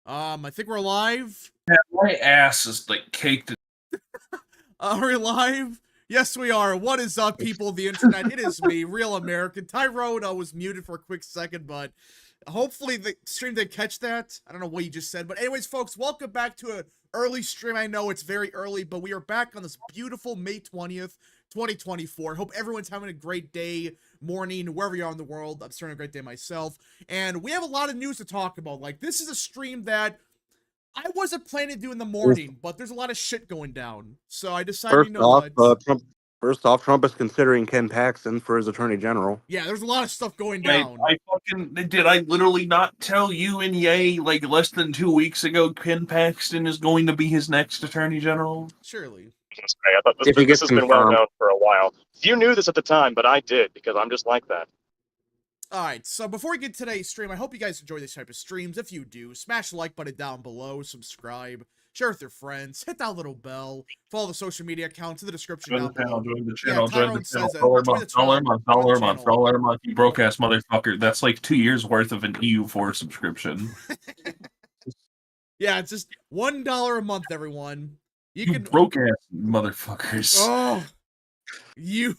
I think we're live. Yeah, my ass is like caked. Are we live? Yes, we are. What is up, people of the internet? It is me, Real American. Tyrone was muted for a quick second, but hopefully the stream didn't catch that. I don't know what you just said. But anyways, folks, welcome back to an early stream. I know it's very early, but we are back on this beautiful May 20th, 2024. Hope everyone's having a great day, morning, wherever you are in the world. I'm starting a great day myself. And we have a lot of news to talk about. Like, this is a stream that I wasn't planning to do in the morning, but there's a lot of shit going down. So I decided, you know what? Trump is considering Ken Paxton for his attorney general. Yeah, there's a lot of stuff going down. Did I literally not tell you and Ye like less than 2 weeks ago Ken Paxton is going to be his next attorney general? Surely. I thought this has been well known for a while. You knew this at the time, but I did, because I'm just like that. Alright, so before we get to today's stream, I hope you guys enjoy these type of streams. If you do, smash the like button down below, subscribe, share with your friends, hit that little bell, follow the social media accounts in the description down below. Join the channel, Dollar month, you broke ass motherfucker. That's like 2 years worth of an EU4 subscription. Yeah, it's just $1 a month, everyone. You can broke ass motherfuckers. Oh, you.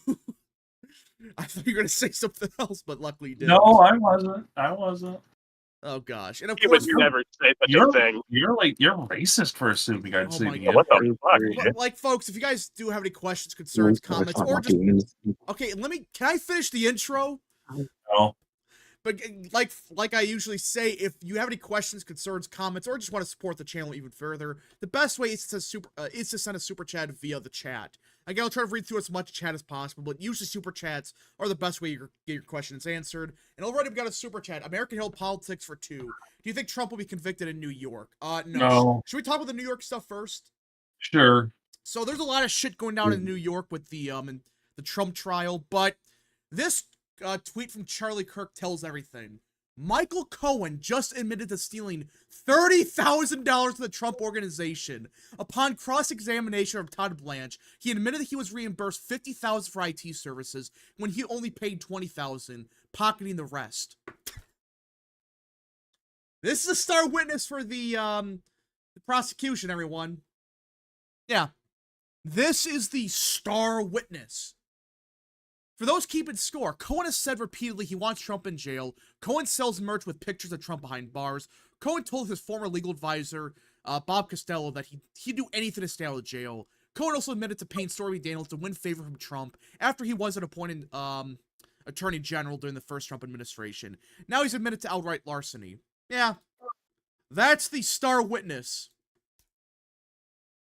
I thought you were gonna say something else, but luckily you didn't. No, I wasn't. Oh gosh, and of You course, would never say such a thing. You're racist for assuming I'd say God. What the fuck? Like, folks, if you guys do have any questions, concerns, comments, or just okay, can I finish the intro? No. But like I usually say, if you have any questions, concerns, comments, or just want to support the channel even further, the best way is to send a super chat via the chat. Again, I'll try to read through as much chat as possible, but usually super chats are the best way to get your questions answered. And already we got a super chat. American Hill Politics for 2. Do you think Trump will be convicted in New York? No. Should we talk about the New York stuff first? Sure. So there's a lot of shit going down in New York with the Trump trial, but this tweet from Charlie Kirk tells everything. Michael Cohen just admitted to stealing $30,000 to the Trump Organization. Upon cross-examination of Todd Blanche, he admitted that he was reimbursed $50,000 for IT services when he only paid $20,000, pocketing the rest. This is a star witness for the prosecution, everyone. Yeah. This is the star witness. For those keeping score, Cohen has said repeatedly he wants Trump in jail. Cohen sells merch with pictures of Trump behind bars. Cohen told his former legal advisor, Bob Costello, that he'd do anything to stay out of jail. Cohen also admitted to paying Stormy Daniels to win favor from Trump after he wasn't appointed attorney general during the first Trump administration. Now he's admitted to outright larceny. Yeah, that's the star witness.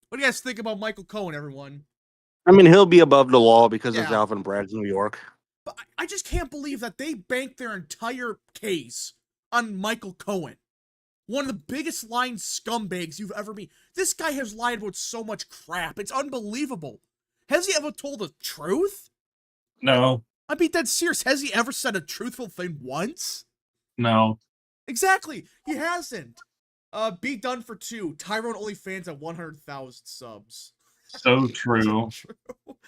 What do you guys think about Michael Cohen, everyone? I mean, he'll be above the law because it's Alvin Bragg's New York. But I just can't believe that they banked their entire case on Michael Cohen. One of the biggest lying scumbags you've ever been. This guy has lied about so much crap. It's unbelievable. Has he ever told the truth? No. I mean, that's serious. Has he ever said a truthful thing once? No. Exactly. He hasn't. Be done for 2. Tyrone OnlyFans at 100,000 subs. So true.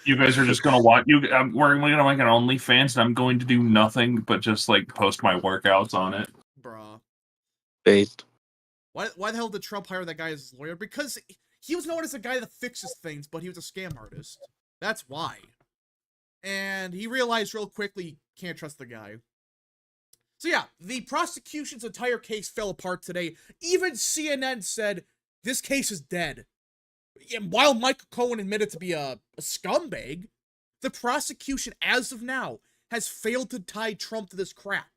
You guys are just gonna watch. We're gonna make an OnlyFans, and I'm going to do nothing but just like post my workouts on it. Bruh. Based. Why the hell did Trump hire that guy as his lawyer? Because he was known as a guy that fixes things, but he was a scam artist. That's why. And he realized real quickly he can't trust the guy. So yeah, the prosecution's entire case fell apart today. Even CNN said this case is dead. And while Michael Cohen admitted to be a scumbag, the prosecution, as of now, has failed to tie Trump to this crap.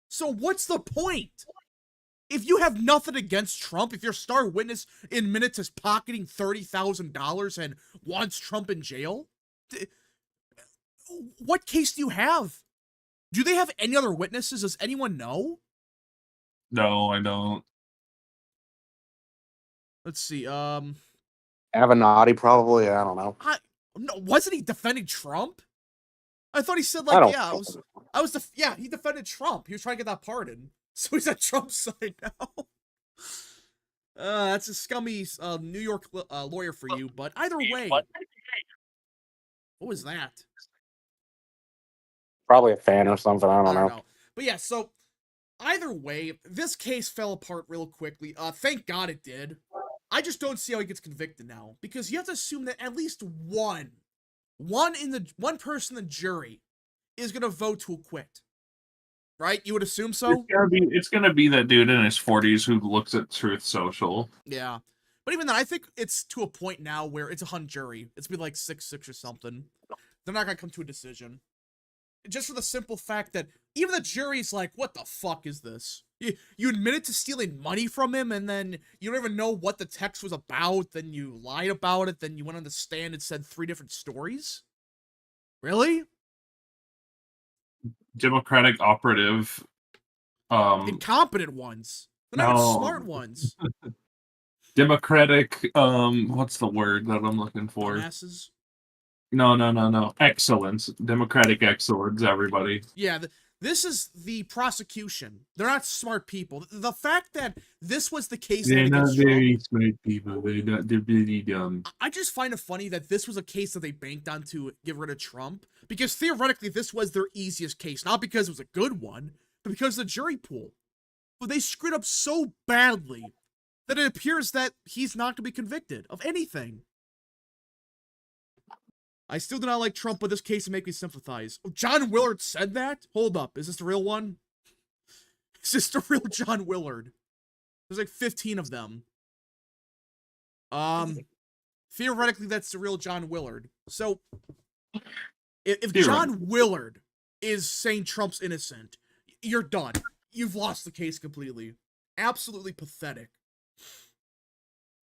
So what's the point? If you have nothing against Trump, if your star witness admitted to pocketing $30,000 and wants Trump in jail, what case do you have? Do they have any other witnesses? Does anyone know? No, I don't. Let's see, Avenatti, probably, I don't know. No, wasn't he defending Trump? I thought he said, like, he defended Trump. He was trying to get that pardon. So he's at Trump's side now. That's a scummy New York lawyer for you, but either way. What was that? Probably a fan or something, I don't know. But yeah, so either way, this case fell apart real quickly. Thank God it did. I just don't see how he gets convicted now, because you have to assume that at least one person in the jury is gonna vote to acquit. Right? You would assume so? It's gonna be that dude in his 40s who looks at Truth Social. Yeah. But even then, I think it's to a point now where it's a hung jury. It's been like 6-6 or something. They're not gonna come to a decision. Just for the simple fact that even the jury's like, what the fuck is this? You admitted to stealing money from him, and then you don't even know what the text was about, then you lied about it, then you went on the stand and said 3 different stories? Really? Democratic operative. Incompetent ones. They're not even smart ones. Democratic, what's the word that I'm looking for? Dumbasses. No. Excellence. Democratic excellence, everybody. Yeah, this is the prosecution. They're not smart people. The fact that this was the case They're that not against very Trump, smart people. They're really dumb. I just find it funny that this was a case that they banked on to get rid of Trump, because theoretically this was their easiest case, not because it was a good one, but because of the jury pool. But they screwed up so badly that it appears that he's not going to be convicted of anything. I still do not like Trump, but this case will make me sympathize. Oh, John Willard said that? Hold up. Is this the real one? Is this the real John Willard? There's like 15 of them. Theoretically, that's the real John Willard. So, if John Willard is saying Trump's innocent, you're done. You've lost the case completely. Absolutely pathetic.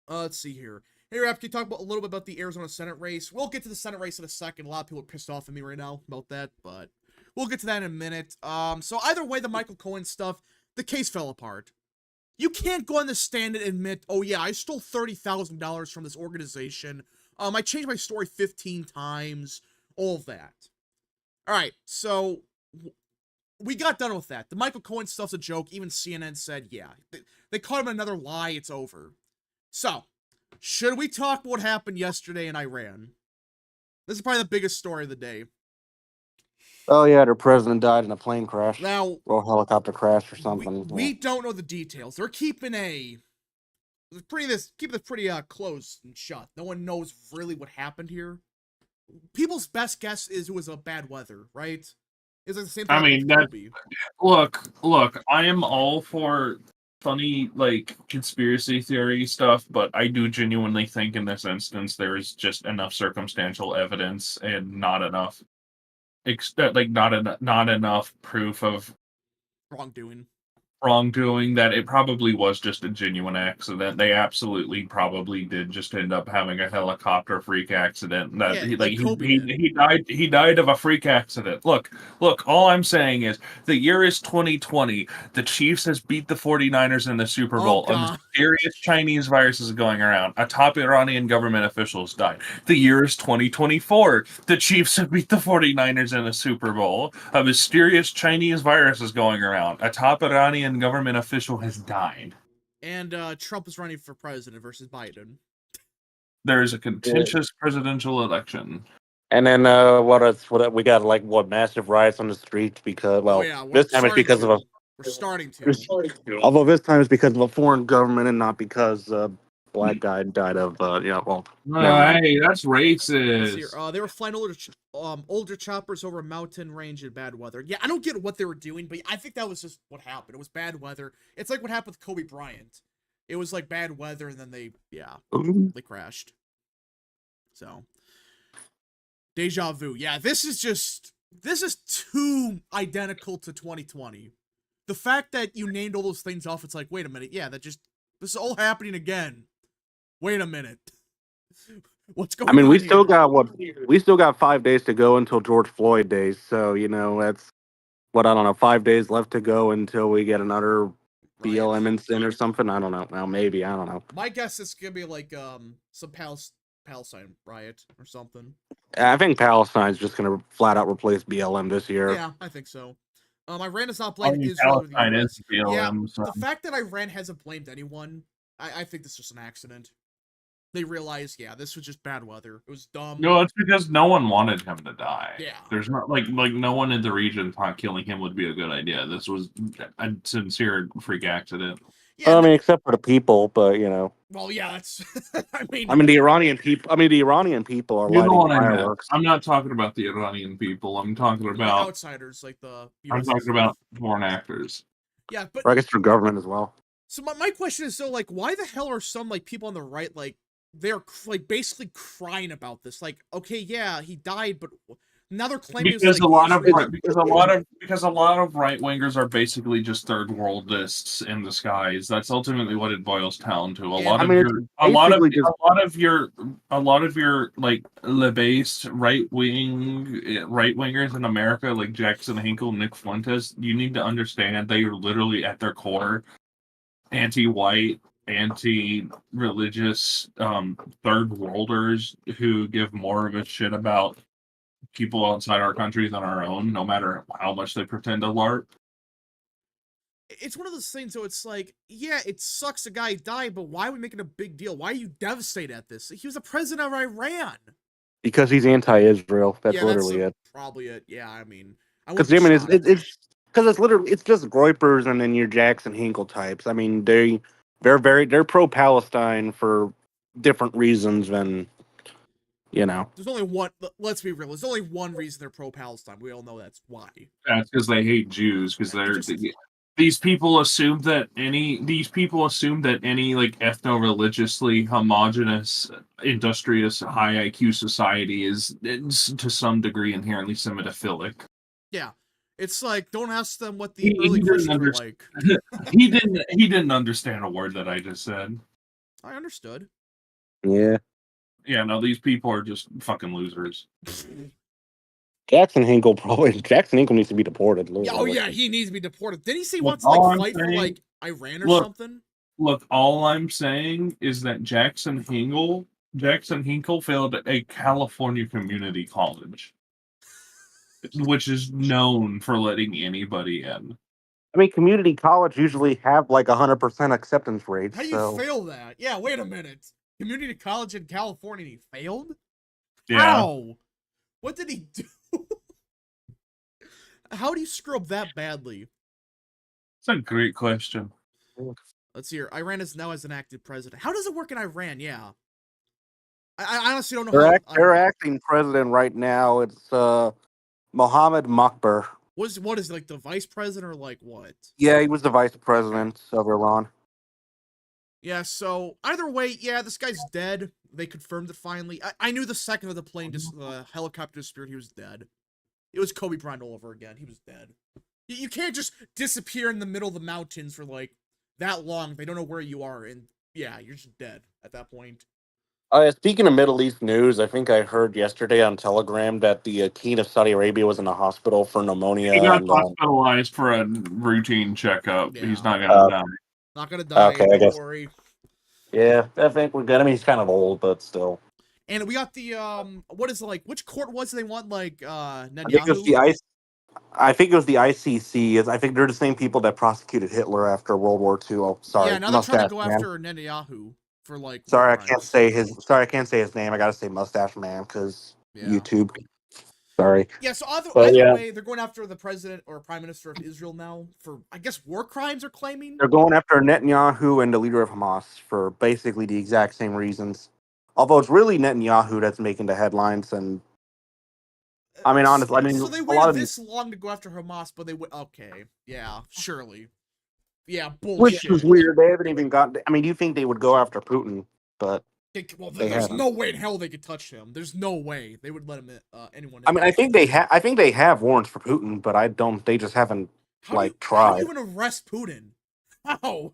Let's see here. Hey, Raph, can you talk a little bit about the Arizona Senate race? We'll get to the Senate race in a second. A lot of people are pissed off at me right now about that, but we'll get to that in a minute. So either way, the Michael Cohen stuff, the case fell apart. You can't go on the stand and admit, oh yeah, I stole $30,000 from this organization. I changed my story 15 times. All of that. All right, so we got done with that. The Michael Cohen stuff's a joke. Even CNN said, yeah, they caught him in another lie. It's over. So, should we talk about what happened yesterday in Iran? This is probably the biggest story of the day. Oh yeah, their president died in a plane crash. Now, or helicopter crash or something. We don't know the details. They're keeping keeping this pretty close and shut. No one knows really what happened here. People's best guess is it was a bad weather, right? It's like the same thing. I mean, look, I am all for funny, like, conspiracy theory stuff, but I do genuinely think in this instance there is just enough circumstantial evidence and not enough not enough proof of wrongdoing that it probably was just a genuine accident. They absolutely probably did just end up having a helicopter freak accident. That he died of a freak accident. Look, all I'm saying is the year is 2020. The Chiefs has beat the 49ers in the Super Bowl. A mysterious Chinese virus is going around. A top Iranian government officials died. The year is 2024. The Chiefs have beat the 49ers in the Super Bowl. A mysterious Chinese virus is going around. A top Iranian government official has died. And Trump is running for president versus Biden. There is a contentious presidential election. And then what we got, like, massive riots on the streets because this time it's because of we're starting to. Although this time it's because of a foreign government and not because black guy died of hey, that's racist. They were flying older choppers over a mountain range in bad weather. Yeah, I don't get what they were doing, but I think that was just what happened. It was bad weather. It's like what happened with Kobe Bryant. It was like bad weather, and then they crashed. So, deja vu. Yeah, this is too identical to 2020. The fact that you named all those things off, it's like, wait a minute, yeah, this is all happening again. Wait a minute. What's going on? I mean, we still got 5 days to go until George Floyd Day, so that's 5 days left to go until we get another BLM incident or something. I don't know. Well, maybe, I don't know. My guess is gonna be like some Palestine riot or something. I think Palestine's just gonna flat out replace BLM this year. Yeah, I think so. Iran has not blamed Israel. Palestine is BLM. Yeah, the fact that Iran hasn't blamed anyone, I think this is just an accident. they realized, yeah, this was just bad weather. It was dumb. No, it's because no one wanted him to die. Yeah. There's not like no one in the region thought killing him would be a good idea. This was a sincere freak accident. Yeah, I mean, except for the people, but well, yeah, that's. I mean, the Iranian people. I mean, the Iranian people are You know lighting what I meant. fireworks. I'm not talking about the Iranian people. I'm talking like about outsiders, like the. I'm talking about foreign actors. Yeah, but Or I guess their government as well. so my question is, so like, why the hell are some like people on the right like they're like basically crying about this? Like, okay, yeah, he died, but now they're claiming Because it was, like, because a lot of right wingers are basically just third worldists in disguise. That's ultimately what it boils down to. Yeah, I mean, A lot of just- your like based right wingers in America, like Jackson Hinkle, Nick Fuentes, you need to understand they are literally at their core anti-white, anti-religious, third worlders who give more of a shit about people outside our country than our own, no matter how much they pretend to LARP. it's one of those things. So it's like, yeah, it sucks a guy died, but why are we making a big deal? Why are you devastated at this? He was the president of Iran. Because he's anti-Israel. That's literally it. Probably it. Yeah, I mean, Because I mean, it's because it's literally it's just Groypers and then your Jackson Hinkle types. I mean, they're pro-Palestine for different reasons than There's only one. Let's be real. There's only one reason they're pro-Palestine. We all know that's why. That's because they hate Jews. Because these people assume that any like ethno-religiously homogenous, industrious, high IQ society is to some degree inherently Semitophilic. Yeah, it's like, don't ask them what the early Christians were like. He didn't understand a word that I just said. I understood. Yeah. Yeah, no, these people are just fucking losers. Jackson Hinkle needs to be deported. Oh yeah, he needs to be deported. Did he say he wants to like fight for like Iran or something? Look, all I'm saying is that Jackson Hinkle failed a California community college, which is known for letting anybody in. I mean, community college usually have like 100% acceptance rates. How do you fail that? Yeah, wait a minute. Community college in California, he failed? Yeah. How? What did he do? How do you screw up that badly? It's a great question. Let's hear. Iran now has an active president. How does it work in Iran? Yeah. I honestly don't know how. Their acting president right now, it's Mohammed Makbar. What is it, like the vice president or like what? Yeah, he was the vice president of Iran. Yeah, so either way, yeah, this guy's dead. They confirmed it finally. I knew the second of the plane, the helicopter disappeared, he was dead. It was Kobe Bryant all over again. He was dead. You can't just disappear in the middle of the mountains for like that long. They don't know where you are, and yeah, you're just dead at that point. Speaking of Middle East news, I think I heard yesterday on Telegram that the king of Saudi Arabia was in the hospital for pneumonia. He got hospitalized for a routine checkup. Yeah. He's not gonna die. Not gonna die. Okay, don't worry. Yeah, I think we're good. I mean, he's kind of old, but still. And we got the what is it, like? Which court was it they want? Like Netanyahu? I think it was the ICC. I think they're the same people that prosecuted Hitler after World War II. Oh, sorry. Yeah, now they're trying to go after Netanyahu for like. Sorry, I can't say his name. I gotta say Mustache Man because YouTube. Sorry. Yeah, so either way, they're going after the president or prime minister of Israel now for, I guess, war crimes are claiming. They're going after Netanyahu and the leader of Hamas for basically the exact same reasons. Although it's really Netanyahu that's making the headlines, and I mean, honestly, so they waited this long to go after Hamas, but they would. Okay, yeah, surely, yeah, bullshit. Which is weird. They haven't even gotten. I mean, you think they would go after Putin, but there's no way in hell they could touch him. There's no way they would let him anyone. I mean, I think they have warrants for Putin, but I don't. They just haven't tried. How do you even arrest Putin? How?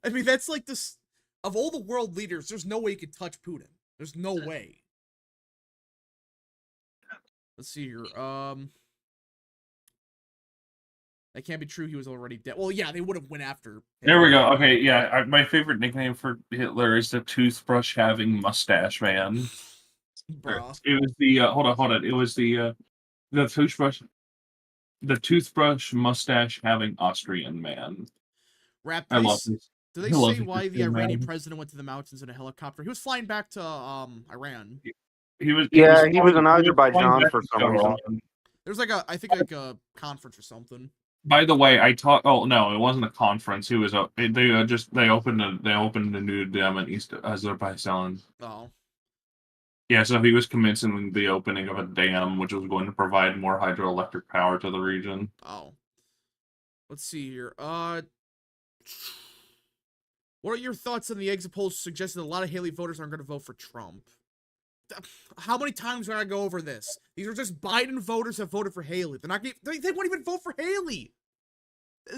I mean, that's like this. Of all the world leaders, there's no way you could touch Putin. There's no way. Let's see here. That can't be true. He was already dead. Well, yeah, they would have went after him. There we go. Okay, yeah. My favorite nickname for Hitler is the toothbrush having mustache man. Bruh. It was the hold on. It was the toothbrush mustache having Austrian man. Rap I love this. Do they say why the Iranian president went to the mountains in a helicopter? He was flying back to Iran. He was in Azerbaijan for some reason. There's like I think like a conference or something. By the way, Oh no, it wasn't a conference. He was they opened a new dam in East Azerbaijan. Oh. Yeah, so he was commencing the opening of a dam, which was going to provide more hydroelectric power to the region. Oh. Let's see here. What are your thoughts on the exit polls suggesting that a lot of Haley voters aren't going to vote for Trump? How many times are I go over this? These are just Biden voters that voted for Haley. They're not. They won't even vote for Haley.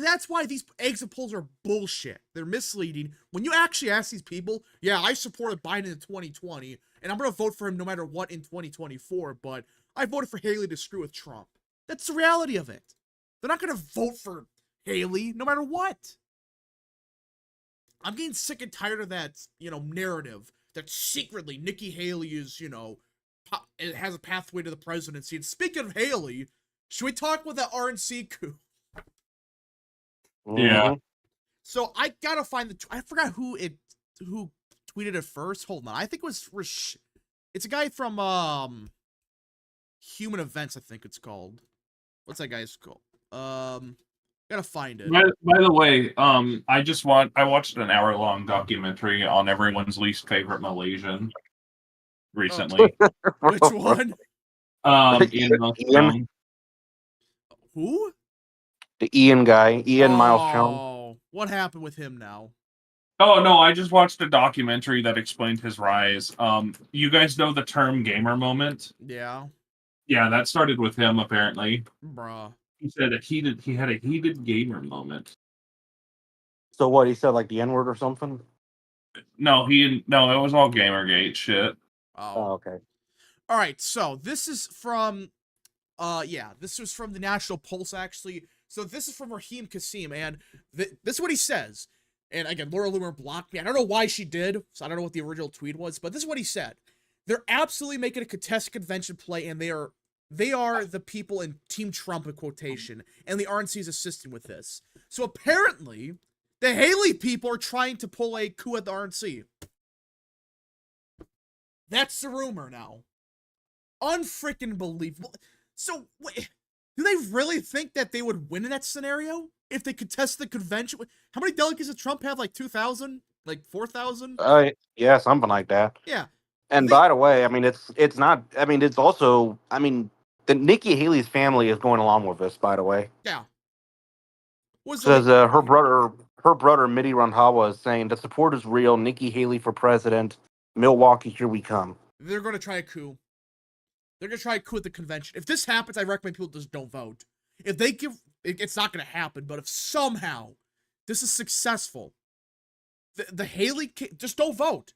That's why these exit polls are bullshit. They're misleading. When you actually ask these people, yeah, I supported Biden in 2020, and I'm going to vote for him no matter what in 2024, but I voted for Haley to screw with Trump. That's the reality of it. They're not going to vote for Haley no matter what. I'm getting sick and tired of that, narrative that secretly Nikki Haley is, it has a pathway to the presidency. And speaking of Haley, should we talk about the RNC coup? Yeah. So I gotta find I forgot who tweeted it first. Hold on, I think it was it's a guy from Human Events, I think it's called. What's that guy's called? Gotta find it. By the way, I watched an hour-long documentary on everyone's least favorite Malaysian recently. Which one? Ian. Who? The Ian guy, Miles Chung. Oh, what happened with him now? Oh no, I just watched a documentary that explained his rise. You guys know the term gamer moment? Yeah. Yeah, that started with him apparently. Bruh. He said he had a heated gamer moment. So what, he said like the N-word or something? No, it was all Gamergate shit. Oh, okay. All right, so this is from this was from the National Pulse actually. So this is from Raheem Kasim, and this is what he says. And again, Laura Loomer blocked me. I don't know why she did, so I don't know what the original tweet was, but this is what he said. They're absolutely making a contested convention play, and they are the people in Team Trump in quotation, and the RNC is assisting with this. So apparently, the Haley people are trying to pull a coup at the RNC. That's the rumor now. Unfreaking believable. So, wait, do they really think that they would win in that scenario? If they contest the convention? How many delegates does Trump have? Like 2,000? Like 4,000? Yeah, something like that. Yeah. And by the way, I mean, it's not, I mean, it's also, I mean, the Nikki Haley's family is going along with this, by the way. Yeah. Because her brother, Mitty Randhawa, is saying the support is real. Nikki Haley for president. Milwaukee, here we come. They're going to try a coup. They're going to try a coup at the convention. If this happens, I recommend people just don't vote. If they give, it's not going to happen, but if somehow this is successful, the Haley, just don't vote.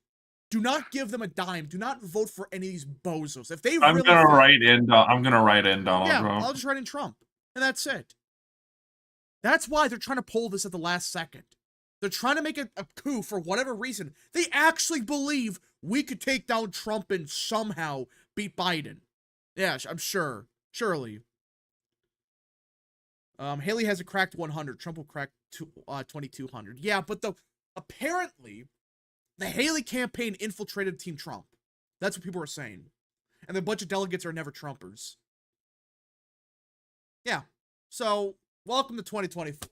Do not give them a dime. Do not vote for any of these bozos. If they I'm really gonna write in Donald yeah, Trump. I'll just write in Trump. And that's it. That's why they're trying to pull this at the last second. They're trying to make a coup for whatever reason. They actually believe we could take down Trump and somehow beat Biden. Yeah, I'm sure. Surely. Haley has a cracked 100. Trump will crack 2,200. Yeah, but apparently, the Haley campaign infiltrated Team Trump. That's what people are saying. And a bunch of delegates are never Trumpers. Yeah. So, welcome to 2024.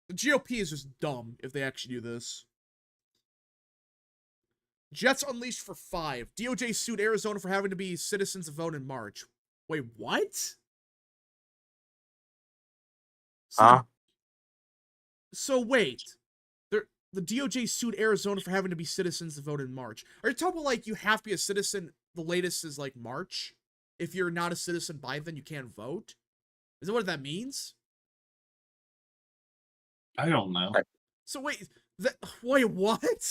The GOP is just dumb if they actually do this. Jets unleashed for 5. DOJ sued Arizona for having to be citizens to vote in March. Wait, what? So wait. The DOJ sued Arizona for having to be citizens to vote in March. Are you talking about, like, you have to be a citizen, the latest is, like, March? If you're not a citizen by then, you can't vote? Is that what that means? I don't know. So wait, what?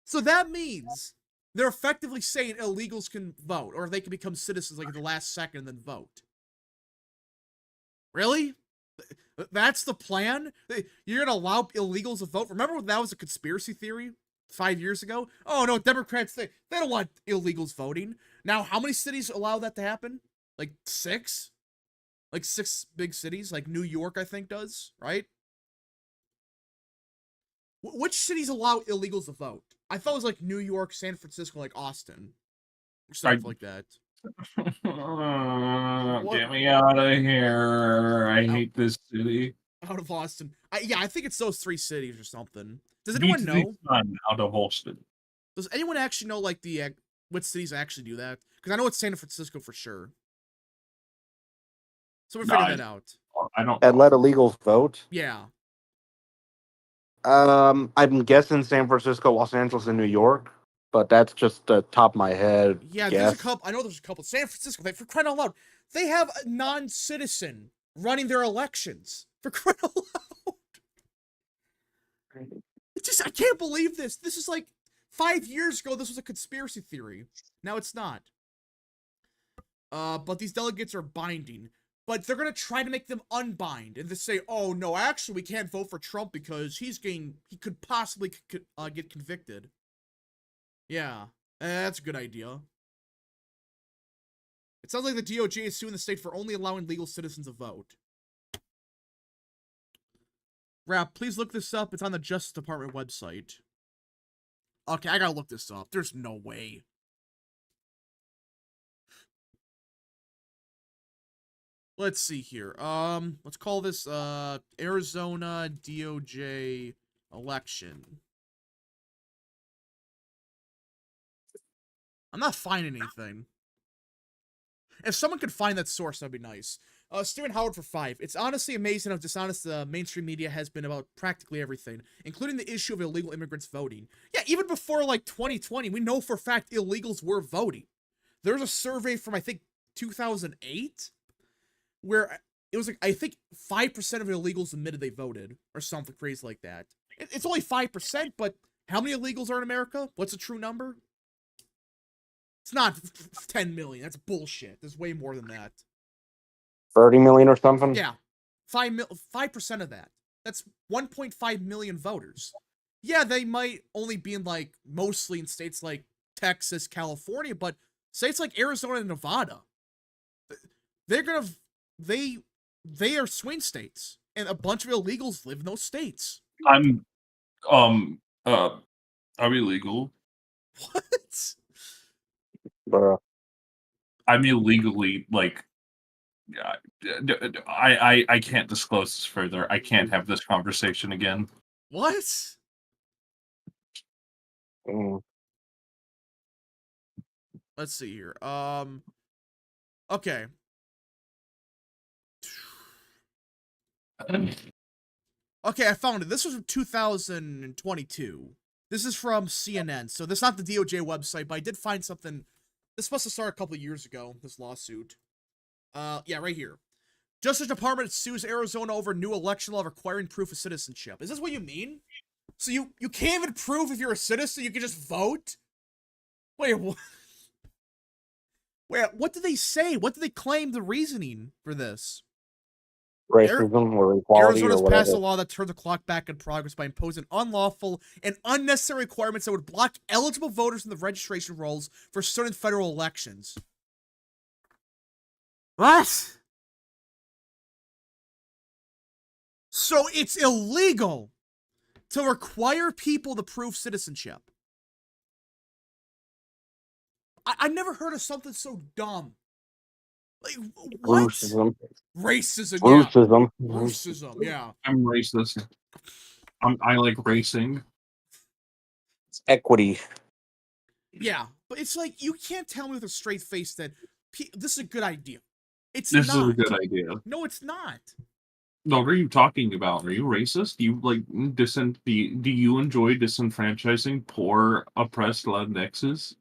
So that means they're effectively saying illegals can vote, or they can become citizens, like, at the last second and then vote. Really? That's the plan? You're going to allow illegals to vote? Remember when that was a conspiracy theory 5 years ago? Oh, no, Democrats, they don't want illegals voting. Now, how many cities allow that to happen? Like 6? Like 6 big cities? Like New York, I think, does, right? Which cities allow illegals to vote? I thought it was like New York, San Francisco, like Austin, or stuff like that. Get me out of here! I hate this city. Out of Austin. Yeah, I think it's those 3 cities or something. Does anyone know? Out of Austin. Does anyone actually know like the what cities actually do that? Because I know it's San Francisco for sure. So we're figuring that out. I don't. And let illegals vote. Yeah. I'm guessing San Francisco, Los Angeles, and New York, but that's just the top of my head. Yeah, guess. there's a couple. I know there's a couple. San Francisco, for crying out loud, they have a non-citizen running their elections. For crying out loud. It's just, I can't believe this. This is like 5 years ago. This was a conspiracy theory. Now it's not. But these delegates are binding. But they're gonna try to make them unbind and just say, "Oh no, actually, we can't vote for Trump because he could possibly get convicted." Yeah, that's a good idea. It sounds like the DOJ is suing the state for only allowing legal citizens to vote. Rap, please look this up. It's on the Justice Department website. Okay, I gotta look this up. There's no way. Let's see here. Let's call this, Arizona DOJ election. I'm not finding anything. If someone could find that source, that'd be nice. Stephen Howard for 5. It's honestly amazing how dishonest the mainstream media has been about practically everything, including the issue of illegal immigrants voting. Yeah, even before, like, 2020, we know for a fact illegals were voting. There was a survey from, I think, 2008, where it was like, I think 5% of illegals admitted they voted, or something crazy like that. It's only 5%, but how many illegals are in America? What's the true number? It's not 10 million. That's bullshit. There's way more than that. 30 million or something? Yeah. 5% of that. That's 1.5 million voters. Yeah, they might only be in, like, mostly in states like Texas, California, but states like Arizona and Nevada, they're gonna, they are swing states, and a bunch of illegals live in those states. I'm illegal. What? Bruh. I'm illegally, like, I can't disclose this further. I can't have this conversation again. What? Let's see here. Okay. Okay, I found it. This was from 2022. This is from CNN, so this is not the DOJ website, but I did find something. This must have started a couple of years ago, this lawsuit. Yeah, right here. Justice Department sues Arizona over new election law requiring proof of citizenship. Is this what you mean? So you can't even prove if you're a citizen, you can just vote? Wait, what? Wait, what did they say? What did they claim the reasoning for this? Racism or equality Arizona's or whatever. passed a law that turns the clock back in progress by imposing unlawful and unnecessary requirements that would block eligible voters in the registration rolls for certain federal elections. What? So it's illegal to require people to prove citizenship. I never heard of something so dumb. Like, what? Racism. Racism, yeah. Racism, yeah. I'm racist. I like racing. It's equity. Yeah, but it's like, you can't tell me with a straight face that this is a good idea. This is a good idea. No, it's not. No, what are you talking about? Are you racist? Do you like do you enjoy disenfranchising poor, oppressed Latinxes?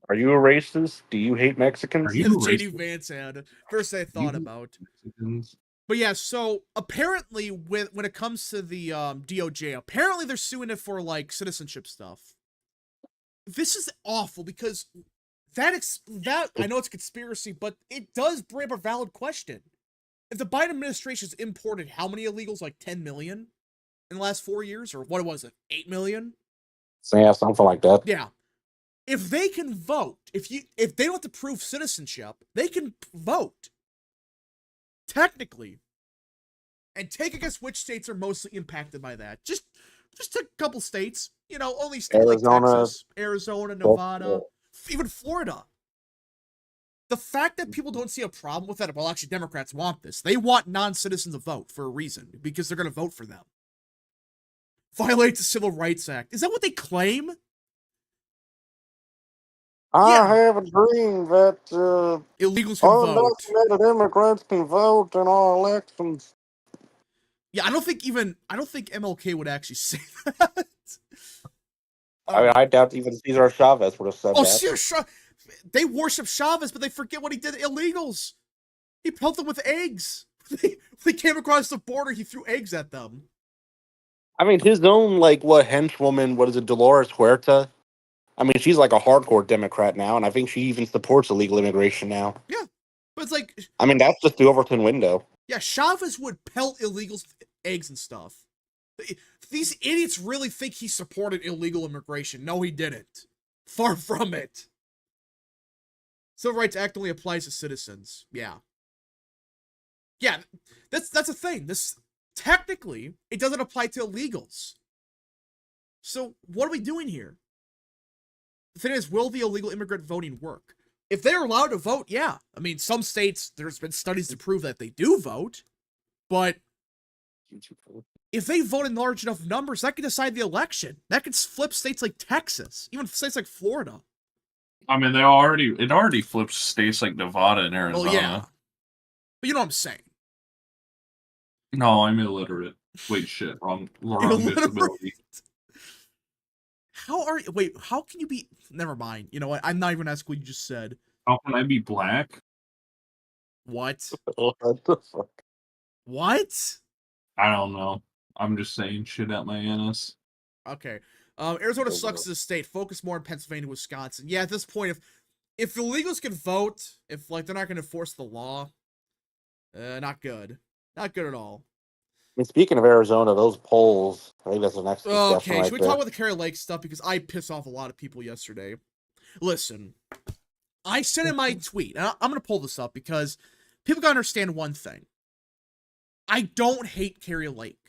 Are you a racist? Do you hate Mexicans? Yeah, the JD Vance ad. First I thought about. Mexicans? But yeah, so apparently when it comes to the DOJ, apparently they're suing it for like citizenship stuff. This is awful because that I know it's a conspiracy, but it does bring up a valid question. If the Biden administration's imported how many illegals? Like 10 million in the last 4 years? Or what was it? 8 million? So yeah, something like that. Yeah. If they can vote, if they don't have to prove citizenship, they can vote. Technically. And take a guess which states are mostly impacted by that. Just Just took a couple states. You know, only state Arizona. like Texas, Arizona, Nevada, even Florida. The fact that people don't see a problem with that, well, actually, Democrats want this. They want non-citizens to vote for a reason, because they're going to vote for them. Violates the Civil Rights Act. Is that what they claim? I have a dream that illegals can vote. undocumented immigrants can vote in our elections. Yeah, I don't think MLK would actually say that. I mean, I doubt even Cesar Chavez would have said that. Cesar they worship Chavez, but they forget what he did to illegals. He pelted them with eggs. They came across the border, he threw eggs at them. I mean, his own, henchwoman, what is it, Dolores Huerta? I mean, she's like a hardcore Democrat now, and I think she even supports illegal immigration now. Yeah, but it's like... I mean, that's just the Overton window. Yeah, Chavez would pelt illegals with eggs and stuff. These idiots really think he supported illegal immigration. No, he didn't. Far from it. Civil Rights Act only applies to citizens. Yeah. Yeah, that's a thing. Technically, it doesn't apply to illegals. So, what are we doing here? The thing is, will the illegal immigrant voting work? If they're allowed to vote, yeah. I mean, some states, there's been studies to prove that they do vote, but if they vote in large enough numbers, that could decide the election. That could flip states like Texas, even states like Florida. I mean, it already flips states like Nevada and Arizona. Well, yeah. But you know what I'm saying. No, I'm illiterate. Wait, shit. Wrong disability. How can you be... Never mind. You know what? I'm not even asking what you just said. How can I be black? What? What the fuck? What? I don't know. I'm just saying shit at my anus. Okay. Arizona sucks as a state. Focus more on Pennsylvania, Wisconsin. Yeah, at this point, if illegals can vote, if they're not going to enforce the law, not good. Not good at all. I mean, speaking of Arizona, those polls, I think that's the next discussion. Okay, should we talk about the Kari Lake stuff? Because I pissed off a lot of people yesterday. Listen, I said in my tweet, and I'm going to pull this up because people got to understand one thing. I don't hate Kari Lake.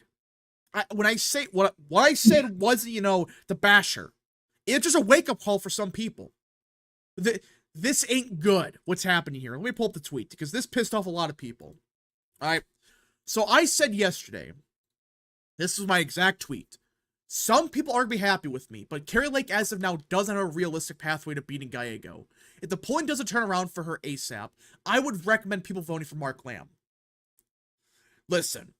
When I say what I said wasn't, the basher. It's just a wake-up call for some people. This ain't good, what's happening here. Let me pull up the tweet, because this pissed off a lot of people. All right. So I said yesterday, this was my exact tweet. Some people aren't going to be happy with me, but Kari Lake, as of now, doesn't have a realistic pathway to beating Gallego. If the polling doesn't turn around for her ASAP, I would recommend people voting for Mark Lamb. Listen,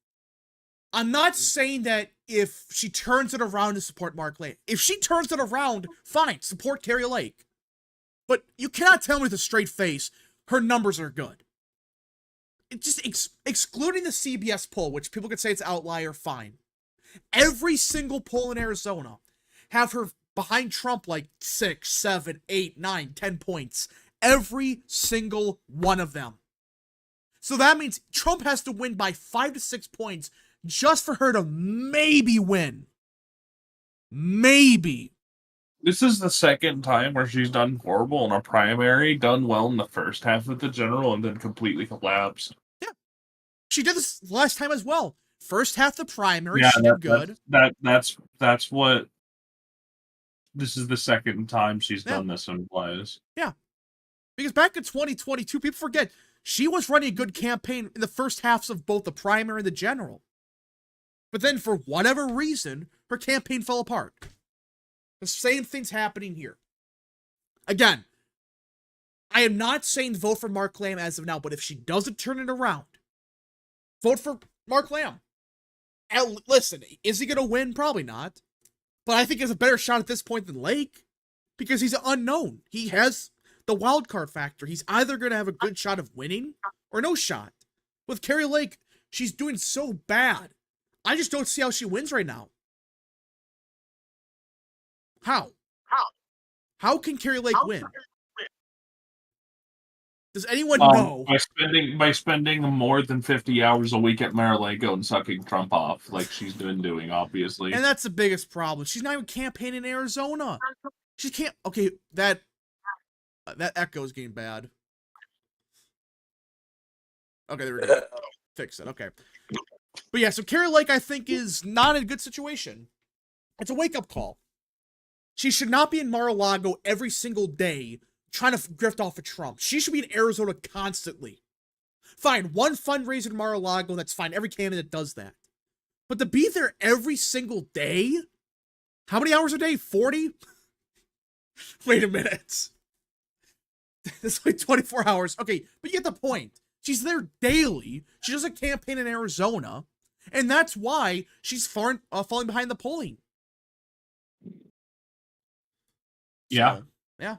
I'm not saying that if she turns it around to support Mark Lamb. If she turns it around, fine, support Kari Lake. But you cannot tell me with a straight face her numbers are good. It just excluding the CBS poll, which people could say it's outlier, fine. Every single poll in Arizona have her behind Trump like 6, 7, 8, 9, 10 points. Every single one of them. So that means Trump has to win by 5 to 6 points just for her to maybe win. Maybe. This is the second time where she's done horrible in a primary, done well in the first half of the general, and then completely collapsed. Yeah. She did this last time as well. First half of the primary, she did good. That's what... This is the second time she's done this in Wise. Yeah. Because back in 2022, people forget, she was running a good campaign in the first halves of both the primary and the general. But then, for whatever reason, her campaign fell apart. The same thing's happening here. Again, I am not saying vote for Mark Lamb as of now, but if she doesn't turn it around, vote for Mark Lamb. And listen, is he going to win? Probably not. But I think he has a better shot at this point than Lake, because he's an unknown. He has the wild card factor. He's either going to have a good shot of winning or no shot. With Kari Lake, she's doing so bad. I just don't see how she wins right now. How? How can Kari Lake win? Does anyone know? By spending more than 50 hours a week at Mar-a-Lago and sucking Trump off, like she's been doing, obviously. And that's the biggest problem. She's not even campaigning in Arizona. She can't. Okay, that echo is getting bad. Okay, there we go. Fix it. Okay. But yeah, so Kari Lake, I think, is not in a good situation. It's a wake-up call. She should not be in Mar-a-Lago every single day trying to grift off of Trump. She should be in Arizona constantly. Fine, one fundraiser in Mar-a-Lago, that's fine. Every candidate does that. But to be there every single day? How many hours a day? 40? Wait a minute. It's like 24 hours. Okay, but you get the point. She's there daily. She does a campaign in Arizona. And that's why she's falling behind the polling. Yeah. So, yeah.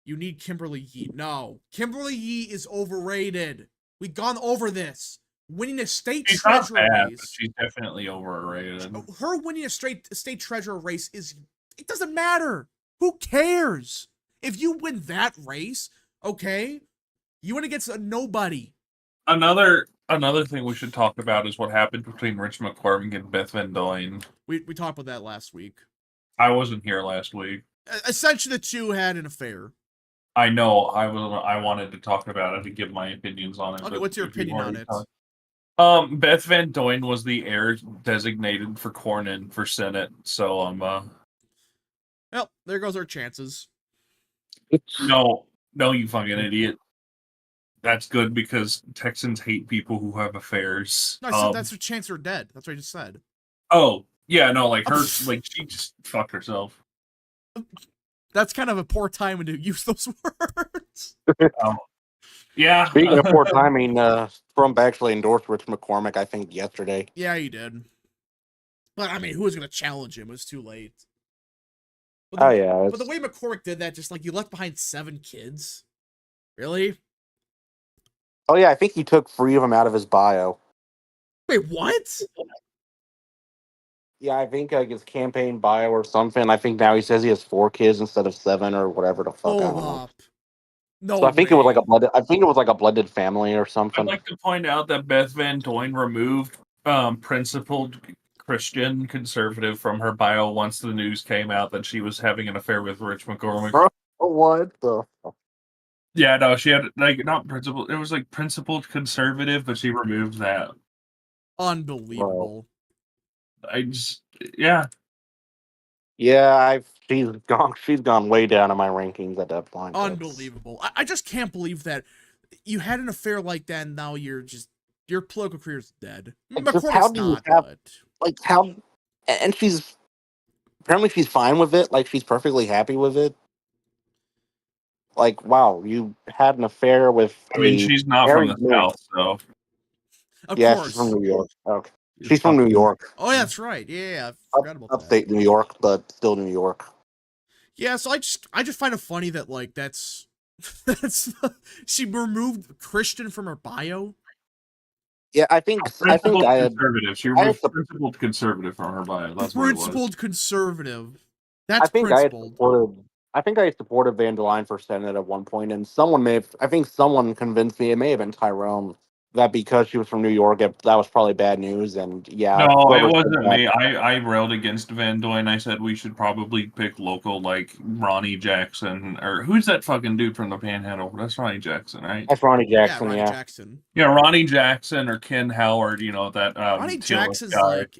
You need Kimberly Yee. No. Kimberly Yee is overrated. We've gone over this. Winning a state treasurer race. She's definitely overrated. Her winning a state treasurer race is... It doesn't matter. Who cares? If you win that race, okay, you win against a nobody. Another thing we should talk about is what happened between Rich McCormick and Beth Van Duyne. We talked about that last week. I wasn't here last week. Essentially, the two had an affair. I know. I wanted to talk about it and give my opinions on it. Okay, what's your opinion on it? Beth Van Duyne was the heir designated for Cornyn for Senate, so well, there goes our chances. No, you fucking idiot. That's good because Texans hate people who have affairs. No, I said that's her chance are dead. That's what I just said. Oh, yeah, no, like her, like she just fucked herself. That's kind of a poor time to use those words. Yeah. Speaking of poor timing, Trump actually endorsed Rich McCormick, I think, yesterday. Yeah, he did. But, I mean, who was going to challenge him? It was too late. But yeah. But the way McCormick did that, just like, you left behind 7 kids? Really? Oh, yeah, I think he took 3 of them out of his bio. Wait, what? Yeah, I think his campaign bio or something. I think now he says he has 4 kids instead of 7 or whatever the fuck. Hold up. No, so I think it was like a blended. I think it was like a blended family or something. I'd like to point out that Beth Van Duyne removed principled Christian conservative from her bio once the news came out that she was having an affair with Rich McCormick. What the? Yeah, no, she had like not principled. It was like principled conservative, but she removed that. Unbelievable. Yeah. Yeah, she's gone way down in my rankings at that point. Unbelievable. I just can't believe that you had an affair like that and now your political career is dead. How do you have, like, how, and apparently she's fine with it, like she's perfectly happy with it. Like, wow, you had an affair with she's not from the South, so. Of course. She's from New York. Okay. She's from New York. Oh, yeah, that's right. Yeah, I forgot about that. Upstate New York, but still New York. Yeah, so I just find it funny that, like, that's she removed Christian from her bio. Yeah, I think conservative. She removed principled conservative from her bio. That's principled conservative. That's principled. I think I supported Van Duyne for Senate at one point, and I think someone convinced me, it may have been Tyrone, that because she was from New York, that was probably bad news, and yeah. No, it wasn't me. I railed against Van Duyne. I said we should probably pick local, like Ronnie Jackson, or who's that fucking dude from the Panhandle? That's Ronnie Jackson, right? That's Ronnie Jackson, Ronnie Jackson. Yeah, Ronnie Jackson or Ken Howard, that Ronnie Jackson's guy. Like,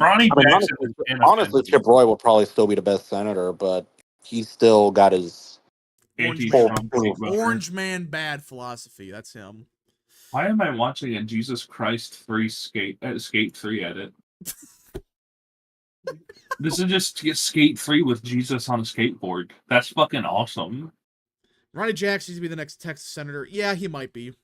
Ronnie Jackson. Honestly, Chip Roy will probably still be the best senator, but he's still got his Orange man bad philosophy. That's him. Why am I watching a Jesus Christ 3 Skate 3 edit? This is just Skate 3 with Jesus on a skateboard. That's fucking awesome. Ronnie Jackson needs to be the next Texas senator. Yeah, he might be.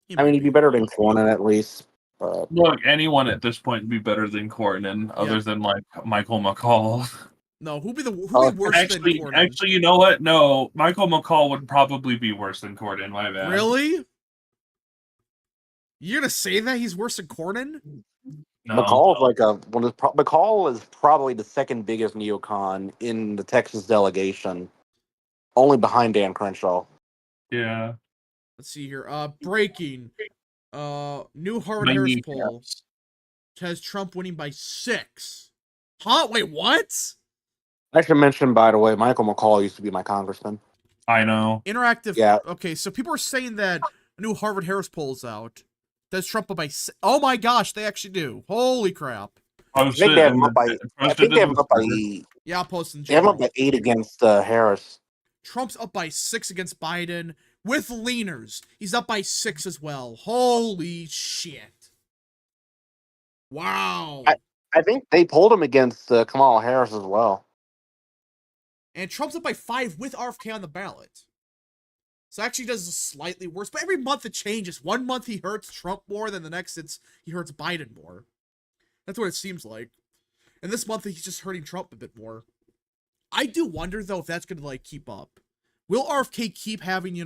He'd be better than Cornyn at least. Look, anyone at this point would be better than Cornyn, other than like Michael McCall. No, who'd be worse than Cornyn? Actually, you know what? No, Michael McCall would probably be worse than Cornyn. My bad. Really? You're gonna say that he's worse than Cornyn? No. McCall is probably the second biggest neocon in the Texas delegation, only behind Dan Crenshaw. Yeah. Let's see here. Breaking. New Harvard-Harris poll has Trump winning by 6. Huh? Wait, what? I should mention, by the way, Michael McCall used to be my congressman. I know. Interactive. Yeah. Okay, so people are saying that a new Harvard-Harris poll is out. Does Trump up by? Oh my gosh, they actually do. Holy crap! I think they have him up by. I think they have him up by. Yeah, I'll post in. They have him up by 8 against Harris. Trump's up by 6 against Biden with leaners. He's up by 6 as well. Holy shit! Wow. I think they pulled him against Kamala Harris as well. And Trump's up by 5 with RFK on the ballot. So actually does slightly worse, but every month it changes. One month he hurts Trump more, then the next he hurts Biden more. That's what it seems like. And this month he's just hurting Trump a bit more. I do wonder though if that's gonna like keep up. Will RFK keep having,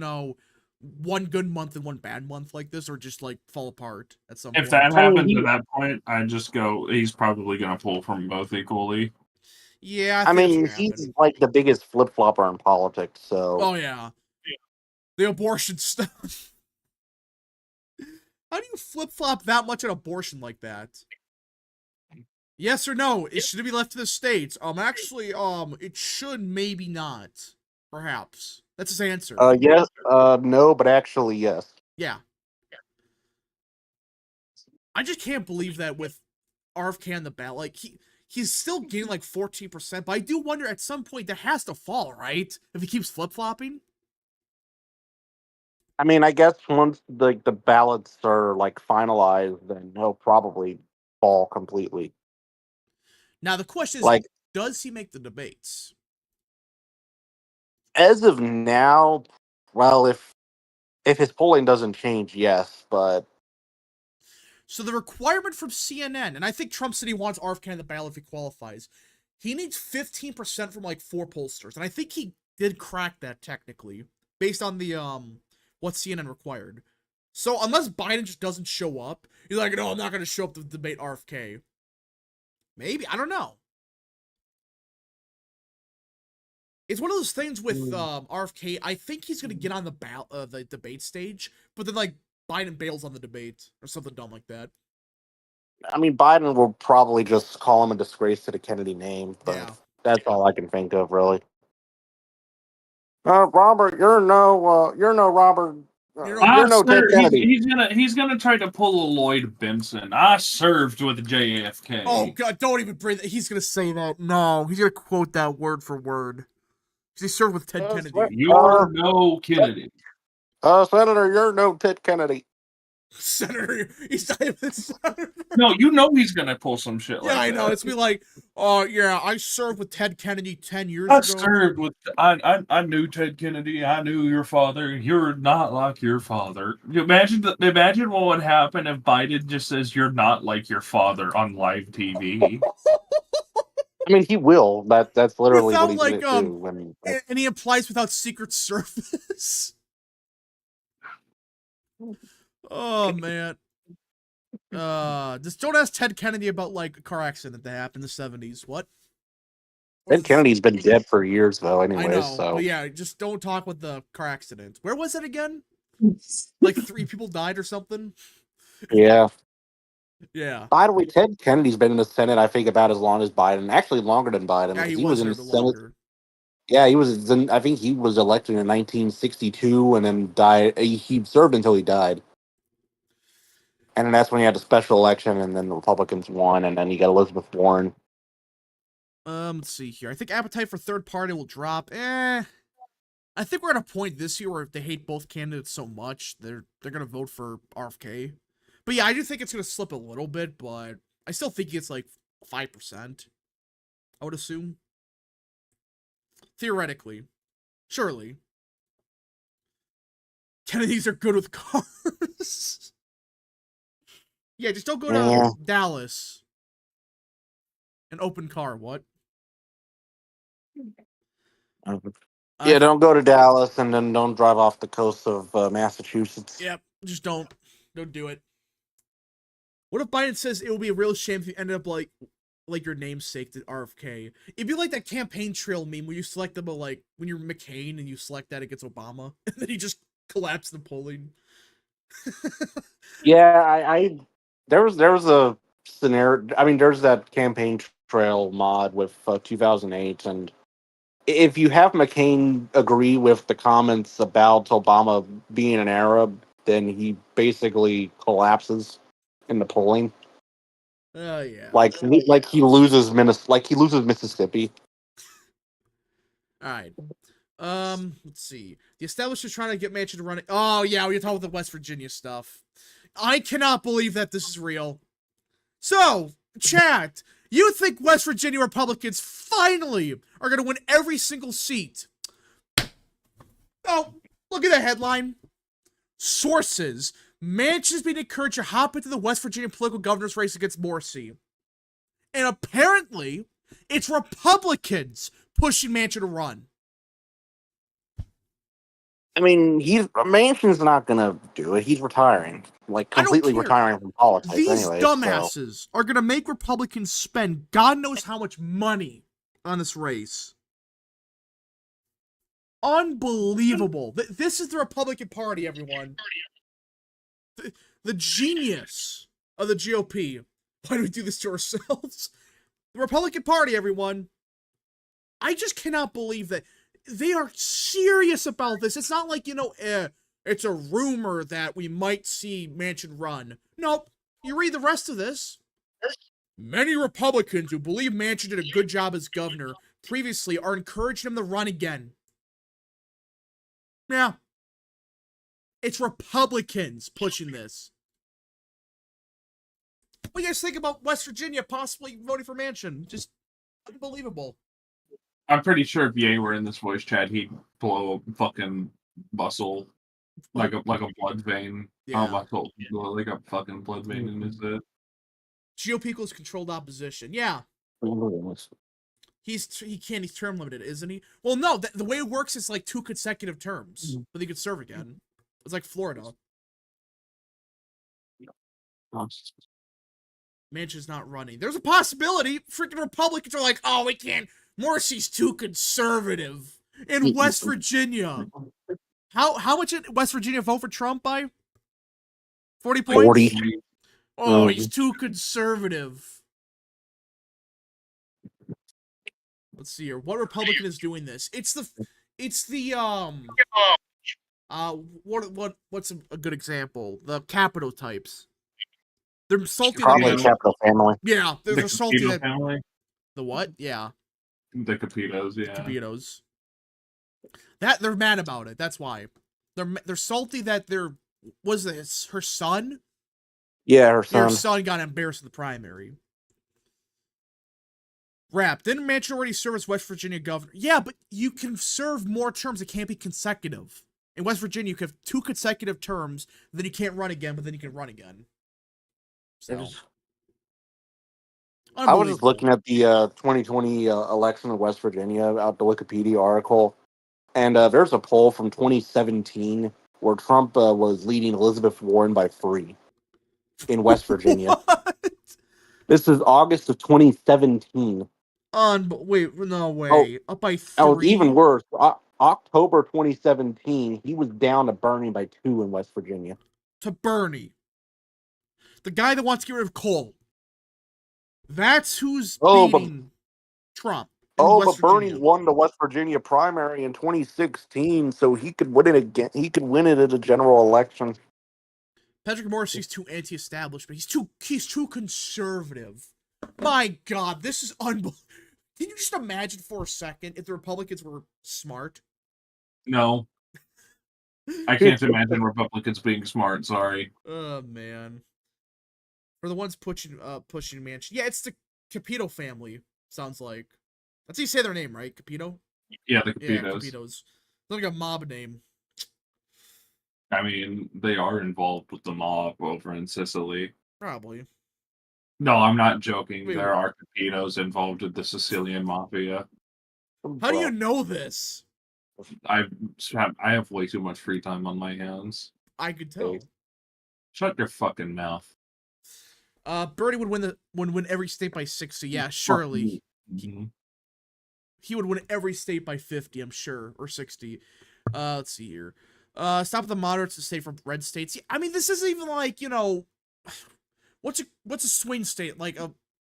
one good month and one bad month like this, or just like fall apart at some point? If that happens at that point, I just go, he's probably gonna pull from both equally. Yeah, I mean, he's like the biggest flip flopper in politics. So. Oh yeah. The abortion stuff. How do you flip flop that much on abortion like that? Yes or no? It should be left to the states. Actually, it should maybe not. Perhaps. That's his answer. Yes. No, but actually, yes. Yeah. I just can't believe that with RFK on the ballot. Like he's still getting like 14%, but I do wonder at some point that has to fall, right? If he keeps flip flopping. I mean, I guess once the ballots are like finalized, then he'll probably fall completely. Now the question is, like, does he make the debates? As of now, well, if his polling doesn't change, yes, but so the requirement from CNN, and I think Trump said he wants RFK on the ballot if he qualifies. He needs 15% from like 4 pollsters, and I think he did crack that technically based on the what CNN required. So unless Biden just doesn't show up, he's like, no, I'm not going to show up to debate RFK. Maybe, I don't know. It's one of those things with RFK. I think he's going to get on the debate stage, but then like Biden bails on the debate or something dumb like that. I mean, Biden will probably just call him a disgrace to the Kennedy name, but that's all I can think of, really. Robert, you're no Robert. You're no Ted Kennedy. He's gonna try to pull a Lloyd Benson. I served with JFK. Oh God, don't even breathe. He's gonna say that. No, he's gonna quote that word for word. He served with Ted Kennedy. You're no Kennedy. Senator, you're no Ted Kennedy. Senator, he's not even senator. No, he's gonna pull some shit like that. Yeah, I know. It's be like, yeah, I served with Ted Kennedy 10 years ago. I knew Ted Kennedy. I knew your father. You're not like your father. Imagine what would happen if Biden just says you're not like your father on live TV. I mean, he will. That's literally without, what he's gonna do. I mean, and he implies without Secret Service. Oh man. Just don't ask Ted Kennedy about like a car accident that happened in the 70s. What? Ted Kennedy's been dead for years though, anyway. I know, so but yeah, just don't talk with the car accident. Where was it again? Like 3 people died or something? Yeah. Yeah. By the way, Ted Kennedy's been in the Senate, I think, about as long as Biden. Actually, longer than Biden. Yeah, he was in the Senate. Longer. Yeah, he was. I think he was elected in 1962, and then died. He served until he died, and then that's when he had a special election, and then the Republicans won, and then you got Elizabeth Warren. Let's see here. I think appetite for third party will drop. I think we're at a point this year where if they hate both candidates so much, they're gonna vote for RFK. But yeah, I do think it's gonna slip a little bit, but I still think it's like 5%. I would assume. Theoretically. Surely. Kennedys are good with cars. Yeah, just don't go to Dallas. An open car, what? Yeah, don't go to Dallas and then don't drive off the coast of Massachusetts. Yep, just don't. Don't do it. What if Biden says it will be a real shame if you ended up like your namesake to RFK? It'd be like that campaign trail meme where you select them, like when you're McCain and you select that against Obama, and then he just collapsed the polling. Yeah, I there was a scenario. I mean, there's that campaign trail mod with 2008, and if you have McCain agree with the comments about Obama being an Arab, then he basically collapses in the polling. Oh yeah. Like he loses Mississippi. All right. Let's see. The establishment's trying to get Manchin to run it. Oh yeah, we're talking about the West Virginia stuff. I cannot believe that this is real. So, chat, you think West Virginia Republicans finally are going to win every single seat? Oh, look at the headline. Sources: Manchin's being encouraged to hop into the West Virginia political governor's race against Morrissey. And apparently, it's Republicans pushing Manchin to run. I mean, Manchin's not gonna do it. He's retiring, like completely retiring from politics. These anyway, dumbasses are gonna make Republicans spend God knows how much money on this race. Unbelievable. This is the Republican Party, everyone. The genius of the GOP. Why do we do this to ourselves? The Republican Party, everyone. I just cannot believe that they are serious about this. It's not like, it's a rumor that we might see Manchin run. Nope. You read the rest of this. Many Republicans who believe Manchin did a good job as governor previously are encouraging him to run again. Yeah. It's Republicans pushing this. What do you guys think about West Virginia possibly voting for Manchin? Just unbelievable. I'm pretty sure if Ye were in this voice chat, he'd blow a fucking muscle like a blood vein. Yeah. Like a fucking blood vein in his head. Geopolitical is controlled opposition. Yeah. He's term limited, isn't he? Well, no, the way it works is like 2 consecutive terms, but he could serve again. It's like Florida. Manchin's not running. There's a possibility. Freaking Republicans are like, oh, we can't. Morrissey's too conservative in West Virginia. How much did West Virginia vote for Trump by? 40 points? 40. Oh, he's too conservative. Let's see here. What Republican is doing this? It's the what's a good example? The Capitol types. They're salty. Probably Capital Family. Yeah, they're salty. Family? The what? Yeah. The Capitos, yeah. Capitos. That they're mad about it. That's why. They're salty that her son? Yeah, her son. Her son got embarrassed in the primary. Rap. Didn't Manchin already serve as West Virginia governor? Yeah, but you can serve more terms. It can't be consecutive. In West Virginia, you can have 2 consecutive terms, then you can't run again, but then you can run again. So. I was just looking at the 2020 election in West Virginia, out the Wikipedia article, and there's a poll from 2017 where Trump was leading Elizabeth Warren by 3 in West Virginia. What? This is August of 2017. Wait, no way. Up by 3. Oh, even worse. October 2017, he was down to Bernie by 2 in West Virginia. To Bernie. The guy that wants to get rid of coal. That's who's beating Trump. But Bernie won the West Virginia primary in 2016, so he could win it again. He could win it at a general election. Patrick Morrissey's too anti-establishment. He's too conservative. My God, this is unbelievable. Can you just imagine for a second if the Republicans were smart? No. I can't imagine Republicans being smart, sorry. Oh, man. Or the ones pushing Manchin. Yeah, it's the Capito family, sounds like. That's how you say their name, right? Capito? Yeah, the Capitos. Yeah, Capitos. It's like a mob name. I mean, they are involved with the mob over in Sicily. Probably. No, I'm not joking. Wait, there are Capitos involved with the Sicilian mafia. How do you know this? I have way too much free time on my hands. I could tell. Shut your fucking mouth. Bernie would win every state by 60. Yeah, surely. He would win every state by 50, I'm sure, or 60. Let's see here. Stop the moderates to stay from red states. I mean, this isn't even like, what's a swing state, like a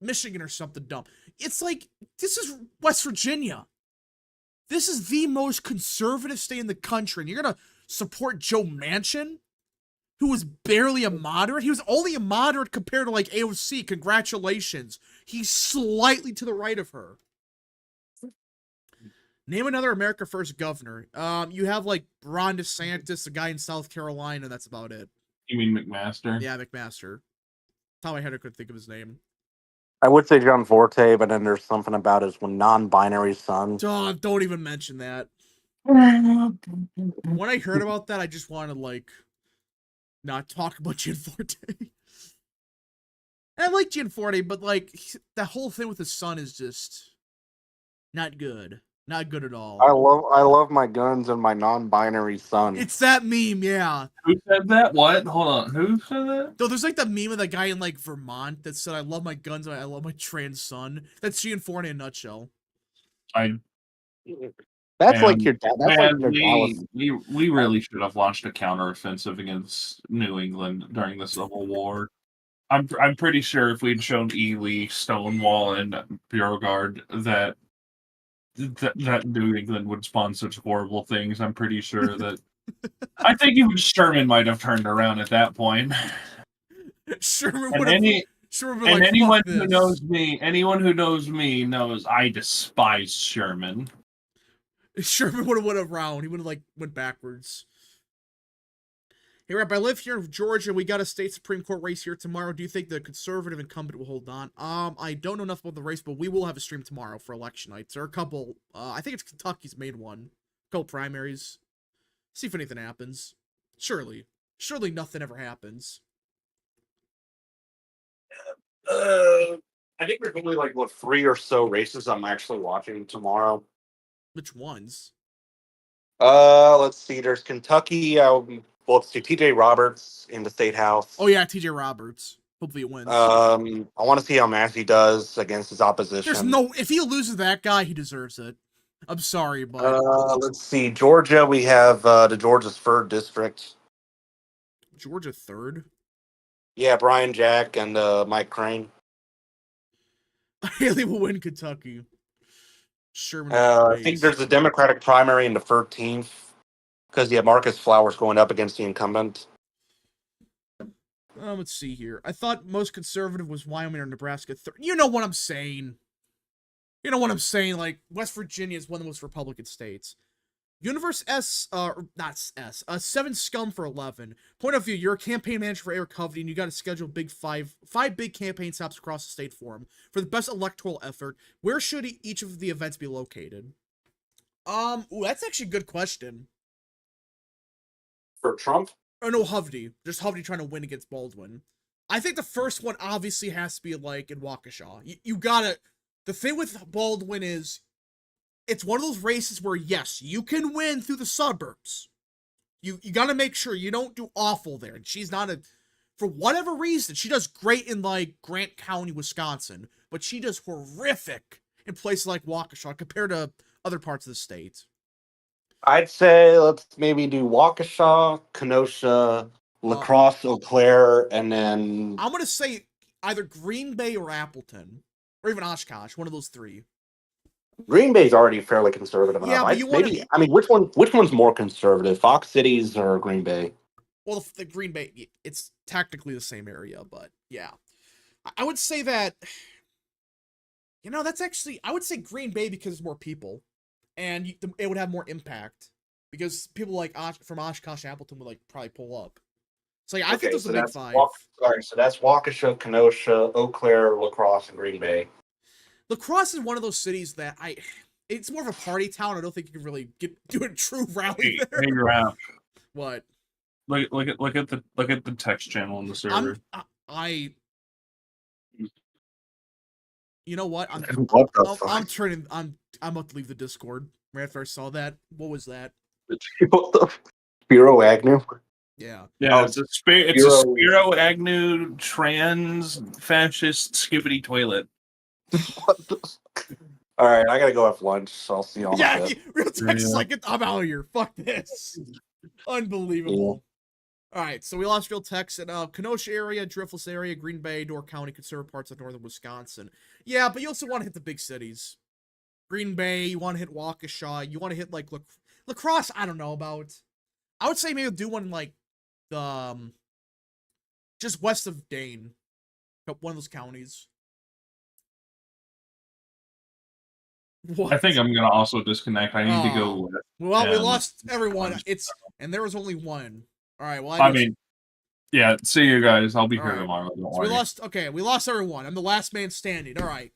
Michigan or something dumb. It's like, this is West Virginia. This is the most conservative state in the country, and you're gonna support Joe Manchin? who was barely a moderate. He was only a moderate compared to like AOC. Congratulations. He's slightly to the right of her. Name another America First governor. You have like Ron DeSantis, the guy in South Carolina. That's about it. You mean McMaster? Yeah, McMaster. Top of my head, I couldn't think of his name. I would say John Forte, but then there's something about his non-binary son. Don't even mention that. When I heard about that, I just wanted to like not talk about Gianforte. I like Gianforte, but like that whole thing with his son is just not good. Not good at all. I love my guns and my non-binary son. It's that meme, yeah. Who said that? What? Hold on. Who said that? No, there's like the meme of the guy in like Vermont that said, "I love my guns and I love my trans son." That's Gianforte in a nutshell. That's like your dad. That's like your Dallas. We really should have launched a counteroffensive against New England during the Civil War. I'm pretty sure if we'd shown Ely, Stonewall, and Beauregard that New England would spawn such horrible things, I'm pretty sure that I think even Sherman might have turned around at that point. Sherman would have. And like, anyone who knows me knows I despise Sherman. Sherman would have went around. He would have like went backwards. Hey, Rep, I live here in Georgia. We got a state Supreme Court race here tomorrow. Do you think the conservative incumbent will hold on? I don't know enough about the race, but we will have a stream tomorrow for election nights. There are a couple. I think it's Kentucky's made one. A couple primaries. See if anything happens. Surely nothing ever happens. I think there's only like 3 or so races I'm actually watching tomorrow. Which ones? Let's see. There's Kentucky. Let's see. TJ Roberts in the state house. Oh yeah, TJ Roberts. Hopefully it wins. I want to see how Massey does against his opposition. If he loses that guy, he deserves it. I'm sorry, but let's see. Georgia. We have the Georgia's 3rd district. Georgia 3rd. Yeah, Brian Jack and Mike Crane. Haley will win Kentucky. Sherman. I think there's a Democratic primary in the 13th because you have Marcus Flowers going up against the incumbent. Let's see here. I thought most conservative was Wyoming or Nebraska. You know what I'm saying. Like, West Virginia is one of the most Republican states. Universe S, not S, 7 scum for 11. Point of view, you're a campaign manager for Eric Hovey, and you got to schedule five big campaign stops across the state for him for the best electoral effort. Where should each of the events be located? That's actually a good question. For Trump? Oh, no, Hovey. Just Hovey trying to win against Baldwin. I think the first one obviously has to be, like, in Waukesha. You gotta... The thing with Baldwin is... It's one of those races where, yes, you can win through the suburbs. You gotta make sure you don't do awful there. And she's not for whatever reason, she does great in, like, Grant County, Wisconsin. But she does horrific in places like Waukesha compared to other parts of the state. I'd say let's maybe do Waukesha, Kenosha, La Crosse, Eau Claire, and then... I'm gonna say either Green Bay or Appleton. Or even Oshkosh, one of those 3. Green Bay's already fairly conservative enough. Yeah, but which one's more conservative? Fox Cities or Green Bay? Well, the Green Bay, it's technically the same area, but yeah. I would say that, that's actually, I would say Green Bay because there's more people. And it would have more impact. Because people like from Oshkosh, Appleton would like probably pull up. So yeah, I think there's a big 5. So that's Waukesha, Kenosha, Eau Claire, La Crosse, and Green Bay. La Crosse is one of those cities that it's more of a party town. I don't think you can really do a true rally there. Hey, Ralph. What? Look at the text channel on the server. You know what? I'm about to leave the Discord right after I saw that. What was that? Spiro Agnew. Yeah. Yeah, it's a Spiro Agnew trans fascist skibbity toilet. All right, I gotta go have lunch, so I'll see y'all. Yeah, real text is like, I'm out of here. Fuck this. Unbelievable. Yeah. All right, so we lost real text in Kenosha area, Driftless area, Green Bay, Door County, conservative parts of northern Wisconsin. Yeah, but you also want to hit the big cities. Green Bay, you want to hit Waukesha, you want to hit like La Crosse. I don't know about. I would say maybe do one like the just west of Dane. One of those counties. What? I think I'm gonna also disconnect. I need to go. Well, we lost everyone. And there was only one. All right. Well, I mean, yeah. See you guys. I'll be here tomorrow. So we lost. Okay, we lost everyone. I'm the last man standing. All right.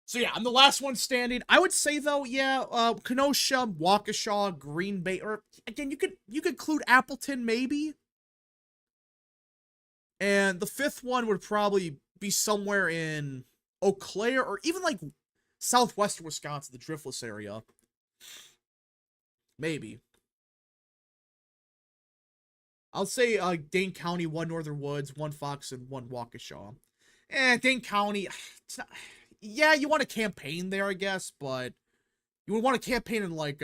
So yeah, I'm the last one standing. I would say though, yeah, Kenosha, Waukesha, Green Bay, or again, you could include Appleton maybe. And the fifth one would probably be somewhere in Eau Claire or even like southwestern Wisconsin, the Driftless area. Maybe. I'll say Dane County, 1 Northern Woods, 1 Fox, and 1 Waukesha. Dane County, yeah, you want a campaign there, I guess, but you would want a campaign in like,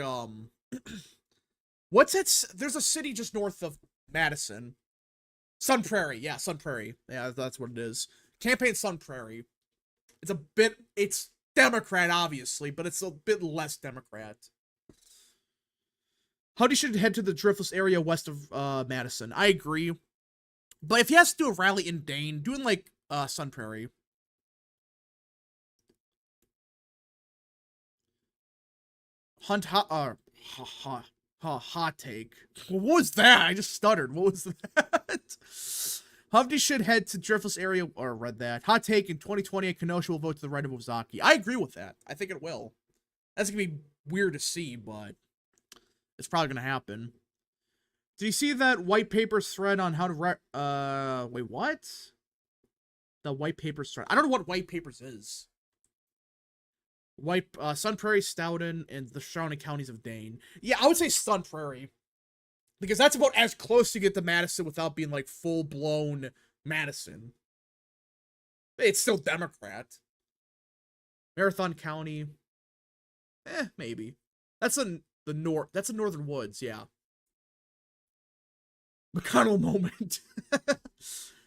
what's it? There's a city just north of Madison. Sun Prairie, yeah, Sun Prairie. Yeah, that's what it is. Campaign Sun Prairie. It's Democrat, obviously, but it's a bit less Democrat. Howdy should head to the Driftless area west of Madison. I agree. But if he has to do a rally in Dane, doing like Sun Prairie. Hot take. What was that? I just stuttered. What was that? Hovde should head to Driftless area, or read that. Hot take, in 2020, Kenosha will vote to the right of Ozaki. I agree with that. I think it will. That's going to be weird to see, but it's probably going to happen. Did you see that white papers thread on how to wait, what? The white papers thread. I don't know what white papers is. Sun Prairie, Stoughton, and the surrounding counties of Dane. Yeah, I would say Sun Prairie. Because that's about as close you get to Madison without being like full-blown Madison. It's still Democrat. Marathon County. Maybe. That's in the north. That's in Northern Woods, yeah. McConnell moment.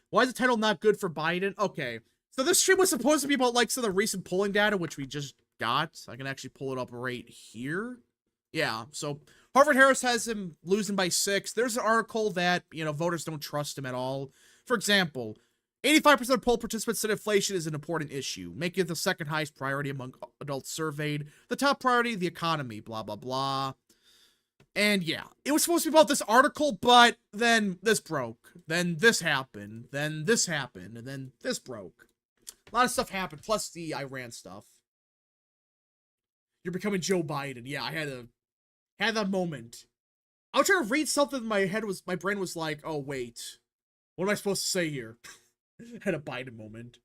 Why is the title not good for Biden? Okay. So this stream was supposed to be about like some of the recent polling data, which we just got. I can actually pull it up right here. Yeah, so Harvard-Harris has him losing by 6. There's an article that, voters don't trust him at all. For example, 85% of poll participants said inflation is an important issue, making it the second highest priority among adults surveyed. The top priority, the economy, blah, blah, blah. And yeah, it was supposed to be about this article, but then this broke. Then this happened. Then this happened. And then this broke. A lot of stuff happened, plus the Iran stuff. You're becoming Joe Biden. Yeah, I had that moment. I was trying to read something in my brain was like, oh wait, what am I supposed to say here? Had a Biden moment.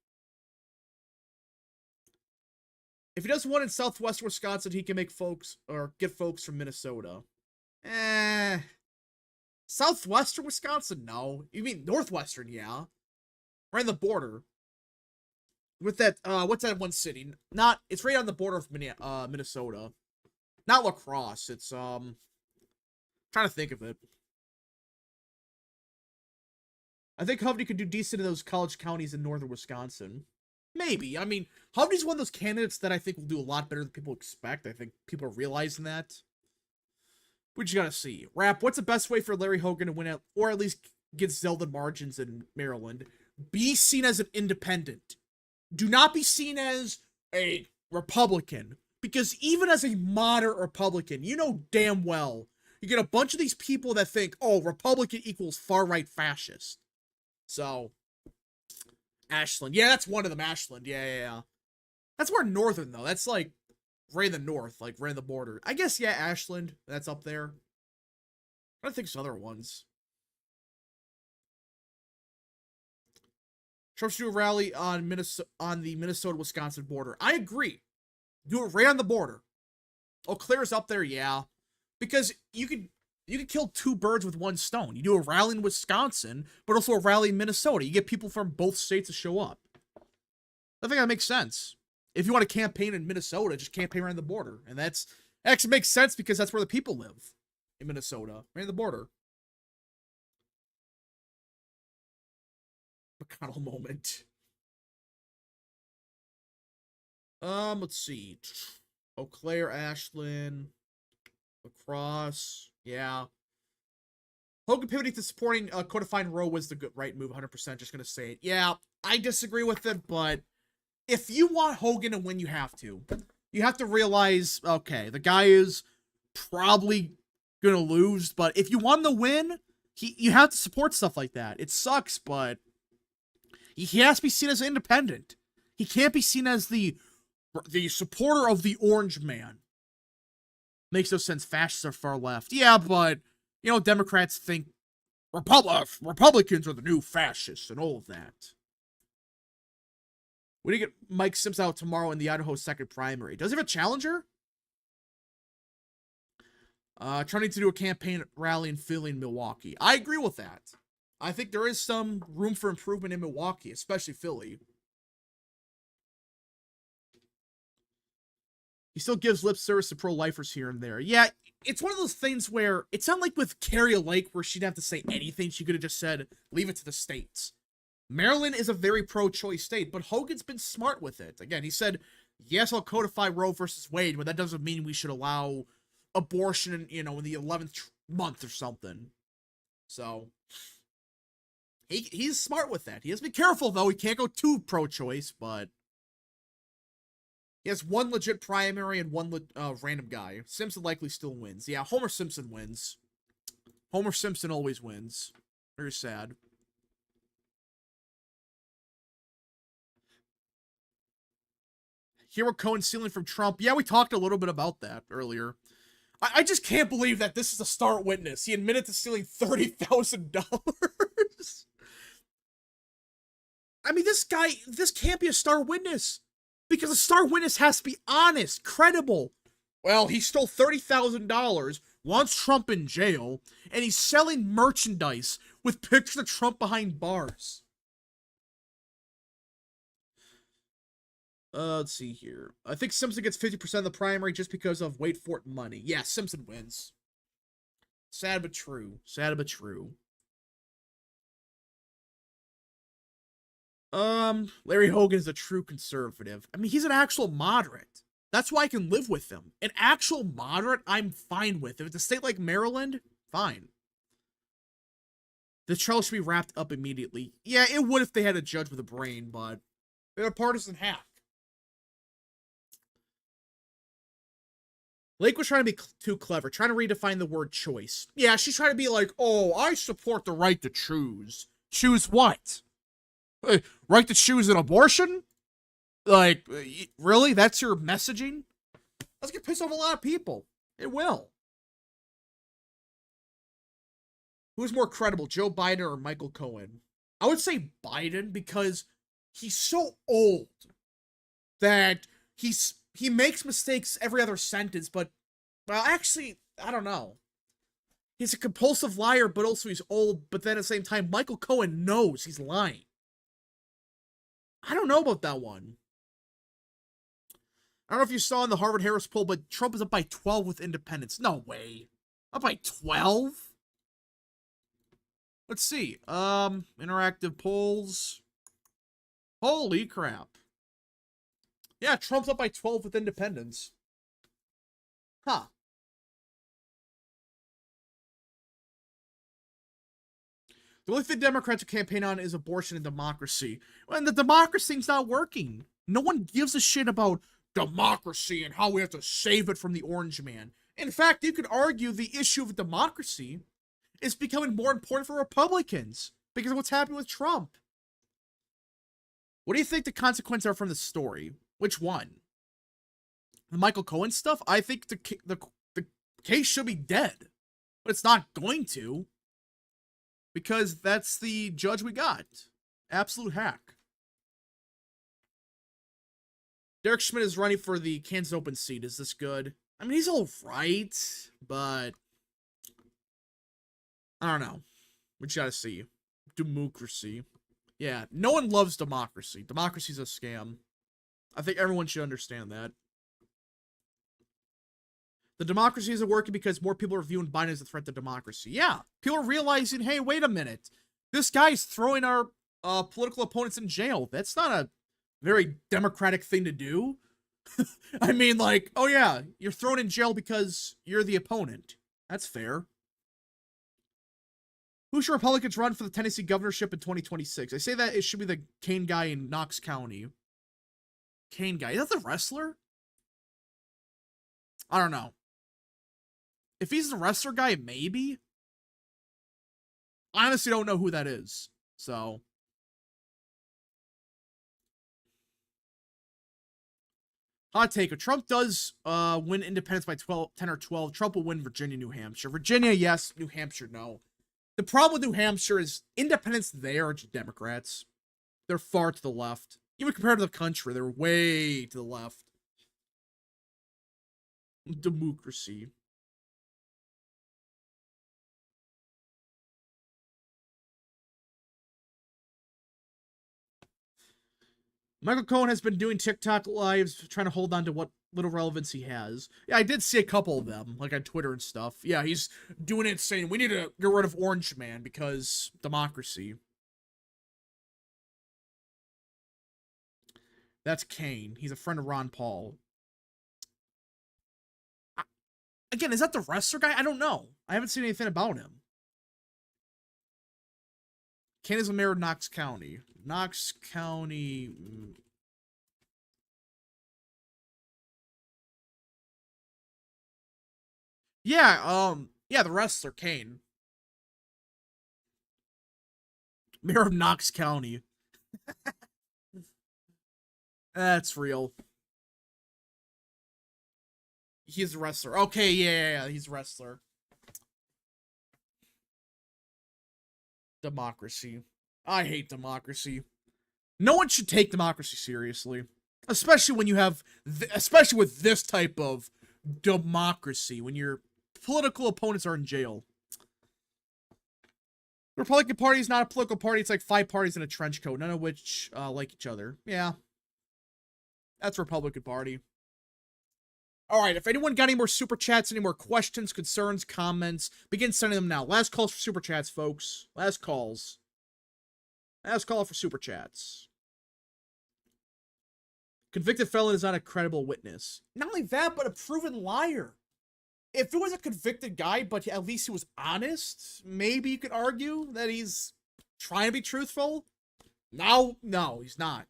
If he does one in southwestern Wisconsin, he can get folks from Minnesota. Southwestern Wisconsin? No. You mean northwestern, yeah. Right on the border. With that, what's that one city? It's right on the border of Minnesota. Not La Crosse. It's, trying to think of it. I think Hovde could do decent in those college counties in northern Wisconsin. Maybe. I mean, Hovde's one of those candidates that I think will do a lot better than people expect. I think people are realizing that. We just gotta see. Rap, what's the best way for Larry Hogan to win out, or at least get Zeldin margins in Maryland? Be seen as an independent. Do not be seen as a Republican. Because even as a moderate Republican, you know damn well, you get a bunch of these people that think, oh, Republican equals far-right fascist. So, Ashland. Yeah, that's one of them, Ashland. Yeah. That's more northern, though. That's like right in the north, like right in the border. I guess, yeah, Ashland. That's up there. I don't think some other ones. Trump should do a rally on the Minnesota-Wisconsin border. I agree. Do it right on the border. Eau Claire's up there, yeah. Because you could kill 2 birds with 1 stone. You do a rally in Wisconsin, but also a rally in Minnesota. You get people from both states to show up. I think that makes sense. If you want to campaign in Minnesota, just campaign around the border. And that actually makes sense because that's where the people live. In Minnesota. Right on the border. McConnell moment. Let's see. Eau Claire, Ashland, La Crosse, yeah. Hogan pivoting to supporting codifying Roe was the good right move, 100%. Just gonna say it. Yeah, I disagree with it, but if you want Hogan to win, you have to. You have to realize, okay, the guy is probably gonna lose, but if you want him to win, you have to support stuff like that. It sucks, but he has to be seen as independent. He can't be seen as the supporter of the orange man. Makes no sense. Fascists are far left. Yeah, but, you know, Democrats think Republicans are the new fascists and all of that. We need to get Mike Simpson out tomorrow in the Idaho 2nd primary. Does he have a challenger? Trying to do a campaign rally in Philly and Milwaukee. I agree with that. I think there is some room for improvement in Milwaukee, especially Philly. He still gives lip service to pro-lifers here and there. Yeah, it's one of those things where it's not like with Carrie Lake where she'd have to say anything. She could have just said, leave it to the states. Maryland is a very pro-choice state, but Hogan's been smart with it. Again, he said, yes, I'll codify Roe versus Wade, but that doesn't mean we should allow abortion, in the 11th month or something. So, he's smart with that. He has to be careful, though. He can't go too pro-choice, but he has one legit primary and one random guy. Simpson likely still wins. Yeah, Homer Simpson wins. Homer Simpson always wins. Very sad. Hero Cohen stealing from Trump. Yeah, we talked a little bit about that earlier. I just can't believe that this is a star witness. He admitted to stealing $30,000. I mean, this can't be a star witness. Because a star witness has to be honest, credible. Well, he stole $30,000, wants Trump in jail, and he's selling merchandise with pictures of Trump behind bars. Let's see here. I think Simpson gets 50% of the primary just because of wait for it money. Yeah, Simpson wins. Sad but true. Sad but true. Larry Hogan is a true conservative. I mean, he's an actual moderate. That's why I can live with him. An actual moderate, I'm fine with. If it's a state like Maryland, fine. The trial should be wrapped up immediately. Yeah, it would if they had a judge with a brain, but they're a partisan hack. Lake was trying to be too clever, trying to redefine the word choice. Yeah, she's trying to be like, oh, I support the right to choose. Choose what? Right to choose an abortion? Like, really? That's your messaging? That's gonna piss off a lot of people. It will. Who's more credible, Joe Biden or Michael Cohen? I would say Biden because he's so old that he makes mistakes every other sentence, but, well, actually, I don't know. He's a compulsive liar, but also he's old, but then at the same time, Michael Cohen knows he's lying. I don't know about that one. I don't know if you saw in the Harvard-Harris poll, but Trump is up by 12 with independents. No way. Up by 12? Let's see. Interactive polls. Holy crap. Yeah, Trump's up by 12 with independents. Huh. The only thing Democrats are campaign on is abortion and democracy. And the democracy thing's not working. No one gives a shit about democracy and how we have to save it from the orange man. In fact, you could argue the issue of democracy is becoming more important for Republicans because of what's happening with Trump. What do you think the consequences are from the story? Which one? The Michael Cohen stuff? I think the case should be dead. But it's not going to. Because that's the judge we got. Absolute hack. Derek Schmidt is running for the Kansas open seat. Is this good? I mean, he's all right, but I don't know. We just gotta see. Democracy. Yeah, no one loves democracy. Democracy's a scam. I think everyone should understand that. The democracy isn't working because more people are viewing Biden as a threat to democracy. Yeah, people are realizing, hey, wait a minute. This guy's throwing our political opponents in jail. That's not a very democratic thing to do. I mean, like, oh yeah, you're thrown in jail because you're the opponent. That's fair. Who should Republicans run for the Tennessee governorship in 2026? I say that it should be the Kane guy in Knox County. Kane guy. Is that the wrestler? I don't know. If he's the wrestler guy, maybe. I honestly don't know who that is. So. Hot take. If Trump does win independence by 10 or 12, Trump will win Virginia, New Hampshire. Virginia, yes. New Hampshire, no. The problem with New Hampshire is independents there are just Democrats. They're far to the left. Even compared to the country, they're way to the left. Democracy. Michael Cohen has been doing TikTok lives, trying to hold on to what little relevance he has. Yeah, I did see a couple of them, like on Twitter and stuff. Yeah, he's doing it saying, we need to get rid of Orange Man because democracy. That's Kane. He's a friend of Ron Paul. Again, is that the wrestler guy? I don't know. I haven't seen anything about him. Kane is the mayor of Knox County. Knox County. Yeah, yeah, the wrestler, Kane. Mayor of Knox County. That's real. He's a wrestler. Okay, yeah, he's a wrestler. Democracy. I hate democracy. No one should take democracy seriously. Especially when you have, especially with this type of democracy, when your political opponents are in jail. The Republican Party is not a political party. It's like 5 parties in a trench coat, none of which like each other. Yeah. That's Republican Party. Alright, if anyone got any more super chats, any more questions, concerns, comments, begin sending them now. Last calls for super chats, folks. Last calls. Last call for super chats. Convicted felon is not a credible witness. Not only that, but a proven liar. If it was a convicted guy, but at least he was honest, maybe you could argue that he's trying to be truthful. No, he's not.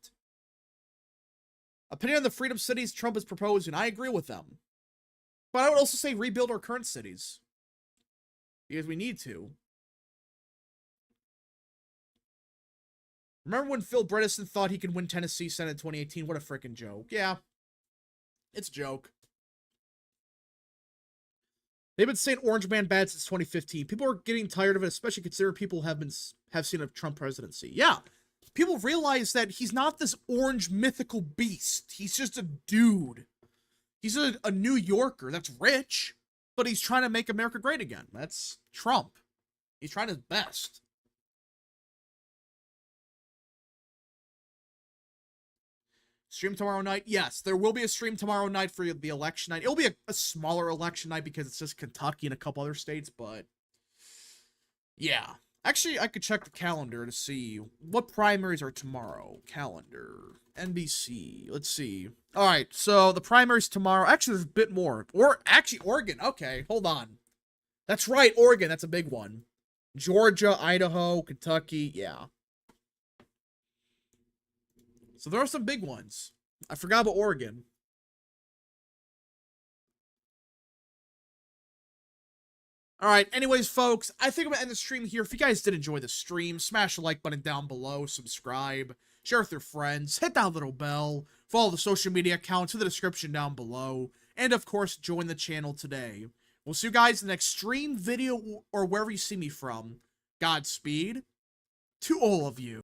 Opinion on the freedom cities Trump is proposing. I agree with them. But I would also say rebuild our current cities. Because we need to. Remember when Phil Bredesen thought he could win Tennessee Senate in 2018? What a freaking joke. Yeah. It's a joke. They've been saying Orange Man bad since 2015. People are getting tired of it, especially considering people have seen a Trump presidency. Yeah. People realize that he's not this orange mythical beast. He's just a dude. He's a New Yorker that's rich, but he's trying to make America great again. That's Trump. He's trying his best. Stream tomorrow night? Yes, there will be a stream tomorrow night for the election night. It'll be a smaller election night because it's just Kentucky and a couple other states, but yeah. Actually, I could check the calendar to see what primaries are tomorrow. Calendar. NBC. Let's see. All right, so the primaries tomorrow. Actually, there's a bit more. Actually, Oregon. Okay, hold on. That's right, Oregon. That's a big one. Georgia, Idaho, Kentucky. Yeah. So there are some big ones. I forgot about Oregon. Alright, anyways, folks, I think I'm going to end the stream here. If you guys did enjoy the stream, smash the like button down below, subscribe, share with your friends, hit that little bell, follow the social media accounts in the description down below, and of course, join the channel today. We'll see you guys in the next stream, video, or wherever you see me from. Godspeed to all of you.